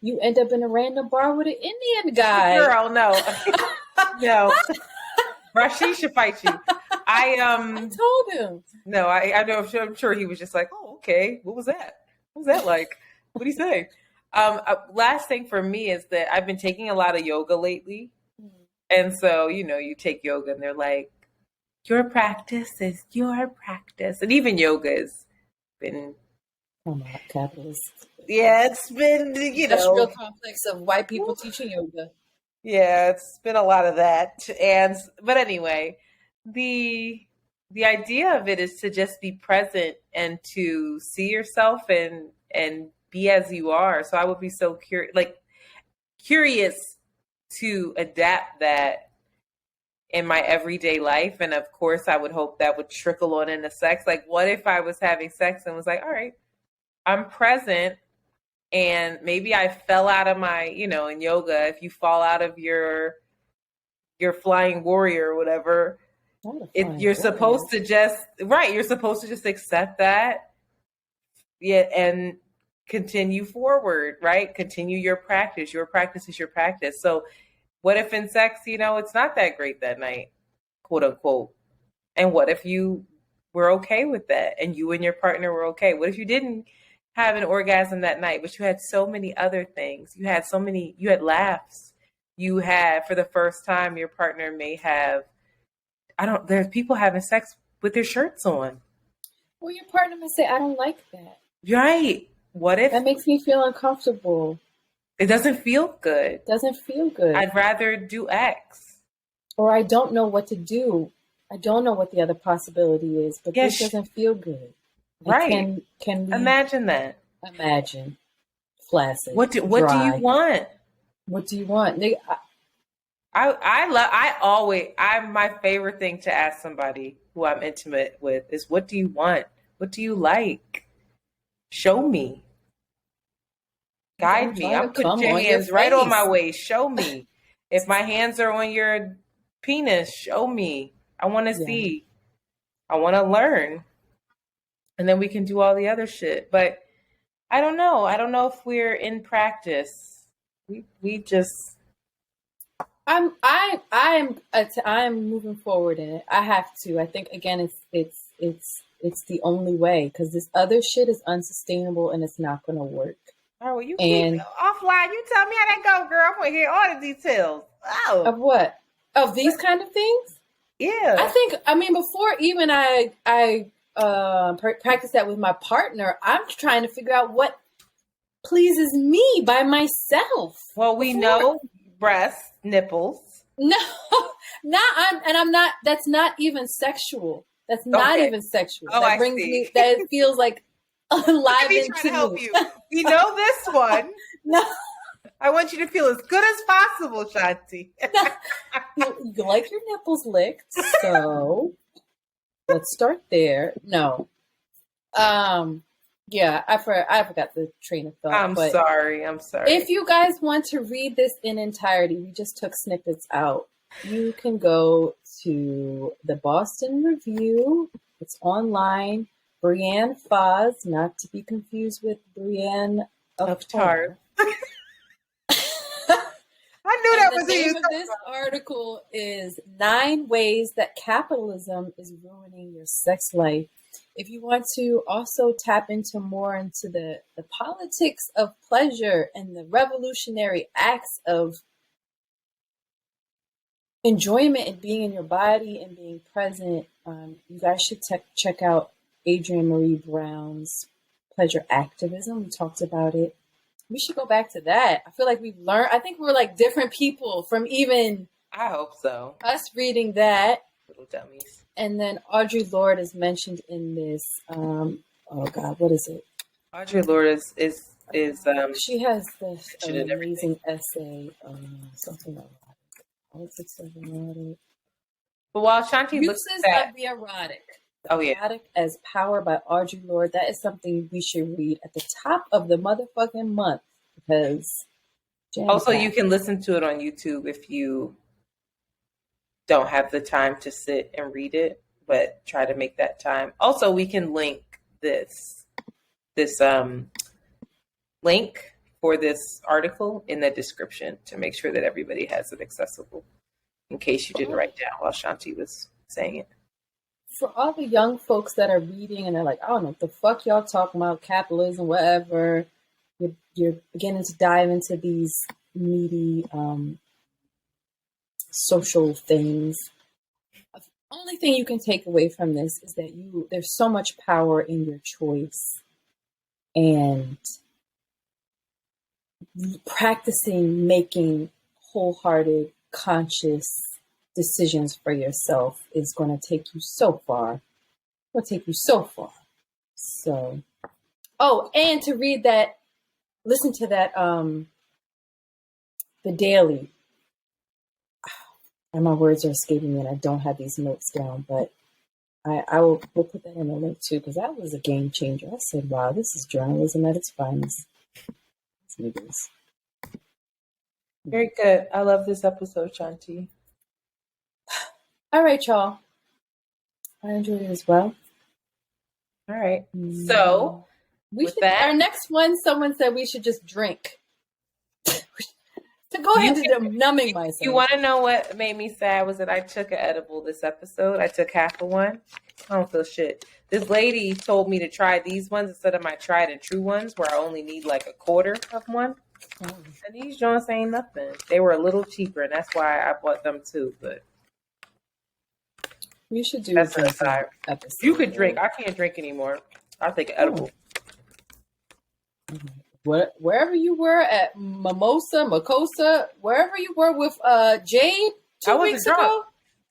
You end up in a random bar with an Indian guy. Girl, no. No. Rashid should fight you. I told him. No, I know. I'm sure he was just like, oh, okay. What was that? What was that like? What did he say? Last thing for me is that I've been taking a lot of yoga lately. And so, you take yoga and they're like, your practice is your practice. And even yoga has been... Oh my, capitalist. Yeah, it's been, Industrial complex of white people teaching yoga. Yeah, it's been a lot of that. But anyway, the idea of it is to just be present and to see yourself and be as you are. So I would be so curious to adapt that in my everyday life. And of course, I would hope that would trickle on into sex. Like, what if I was having sex and was like, all right, I'm present, and maybe I fell out of my, in yoga, if you fall out of your flying warrior or whatever, you're supposed to just accept that, and continue forward, right? Continue your practice. Your practice is your practice. So what if in sex, it's not that great that night, quote unquote? And what if you were okay with that and you and your partner were okay? What if you didn't have an orgasm that night, but you had so many other things? You had laughs. You had, for the first time, your partner may have, there's people having sex with their shirts on. Well, your partner may say, I don't like that. Right. What if That makes me feel uncomfortable. it doesn't feel good? Doesn't feel good. I'd rather do X. Or I don't know what to do. I don't know what the other possibility is, but Yes. this doesn't feel good. Like, Right. Can we Imagine that. imagine flaccid? What do you dry. want? What do you want? Nigga, My favorite thing to ask somebody who I'm intimate with is, what do you want? What do you like? Show me. Guide me. I'm putting your hands right on my waist. Show me. If my hands are on your penis, show me. I want to see. I want to learn. And then we can do all the other shit. But I don't know. I don't know if we're in practice. We just I'm moving forward in it. I have to. I think again, it's the only way, because this other shit is unsustainable and it's not going to work. Oh, well, you keep offline. You tell me how that go, girl. I want to hear all the details. Oh, of what? Of these kind of things? Yeah. I mean, before even I practice that with my partner, I'm trying to figure out what pleases me by myself. Well, we know breasts, nipples. No, I'm not. That's not even sexual. That's not even sexual. Oh, that brings me. That feels like alive to help you. We know this one. No, I want you to feel as good as possible, Shanti. you like your nipples licked, so let's start there. No, yeah, I forgot the train of thought. I'm sorry. If you guys want to read this in entirety, we just took snippets out. You can go to the Boston Review. It's online. Brienne Foz, not to be confused with Brienne of Tar. I knew that was the name of this article is 9 Ways That Capitalism is Ruining Your Sex Life. If you want to also tap into more into the politics of pleasure and the revolutionary acts of enjoyment and being in your body and being present, you guys should check out Adrienne Marie Brown's Pleasure Activism. We talked about it. We should go back to that. I feel like we've learned. I think we're like different people from even. I hope so. Us reading that. Little dummies. And then Audre Lorde is mentioned in this. Oh God, what is it? Audre Lorde is she has this amazing essay, something erotic. Politics of erotic. But while Shanti looks Uses at that, of the erotic. Erotic as Power by Audre Lorde. That is something we should read at the top of the motherfucking month, because also you can listen to it on YouTube if you don't have the time to sit and read it, but try to make that time. Also, we can link this link for this article in the description to make sure that everybody has it accessible, in case you didn't write down while Shanti was saying it. For all the young folks that are reading and they're like, I don't know what the fuck y'all talking about, capitalism, whatever, you're beginning to dive into these meaty social things. The only thing you can take away from this is that there's so much power in your choice, and practicing making wholehearted, conscious decisions for yourself is going to take you so far. It'll take you so far. So, and to read that, listen to that, The Daily. And my words are escaping me and I don't have these notes down, but we'll put that in the link too, because that was a game changer. I said, wow, this is journalism at its finest. Very good. I love this episode, Shanti. All right, y'all. I enjoyed it as well. All right. So, our next one, someone said we should just drink. To go ahead and numbing myself. You want to know what made me sad was that I took an edible this episode. I took half of one. I don't feel shit. This lady told me to try these ones instead of my tried and true ones, where I only need like a quarter of one. And these joints ain't nothing. They were a little cheaper, and that's why I bought them too. But You should do That's a an drinking aside. episode. You could drink. I can't drink anymore. I'll take an edible. Wherever you were at Makosa, wherever you were with Jade I 2 wasn't weeks drunk. ago,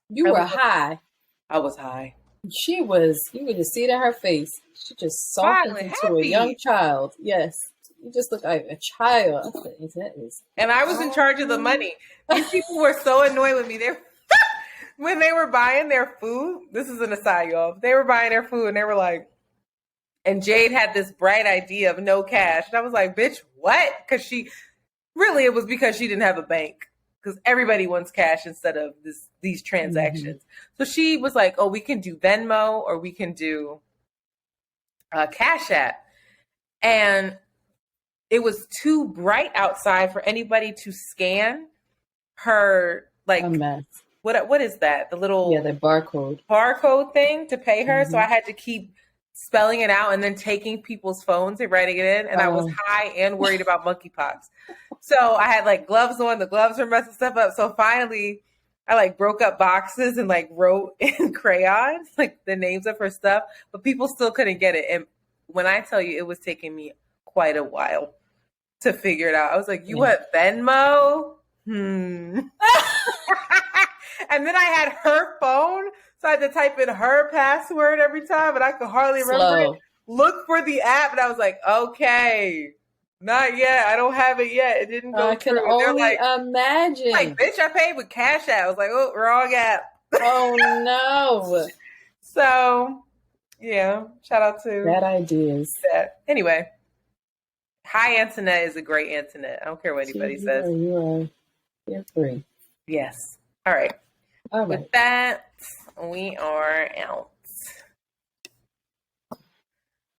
you were high. I was high. You could just see it in her face. She just softened Finally into a happy. young child. Yes. You just look like a child. And I was in charge of the money. These people were so annoyed with me. When they were buying their food, this is an aside, y'all. They were buying their food and they were like, and Jade had this bright idea of no cash. And I was like, bitch, what? Because it was because she didn't have a bank. Because everybody wants cash instead of these transactions. So she was like, oh, we can do Venmo or we can do Cash App. And it was too bright outside for anybody to scan her, like, a mess. What is that? The little the barcode thing to pay her. So I had to keep spelling it out and then taking people's phones and writing it in. And I was high and worried about monkeypox. So I had like gloves on. The gloves were messing stuff up. So finally I like broke up boxes and like wrote in crayons like the names of her stuff, but people still couldn't get it. And when I tell you, it was taking me quite a while to figure it out. I was like, you want Venmo? And then I had her phone, so I had to type in her password every time, and I could hardly remember it. Look for the app, and I was like, okay, not yet. I don't have it yet. It didn't go through. I can only imagine. Like, bitch, I paid with Cash App. I was like, oh, wrong app. Oh, no. So, yeah, shout out to bad ideas. That. Anyway, hi, Antoinette is a great Antoinette. I don't care what anybody says. You're free. Yes. All right. With that, we are out.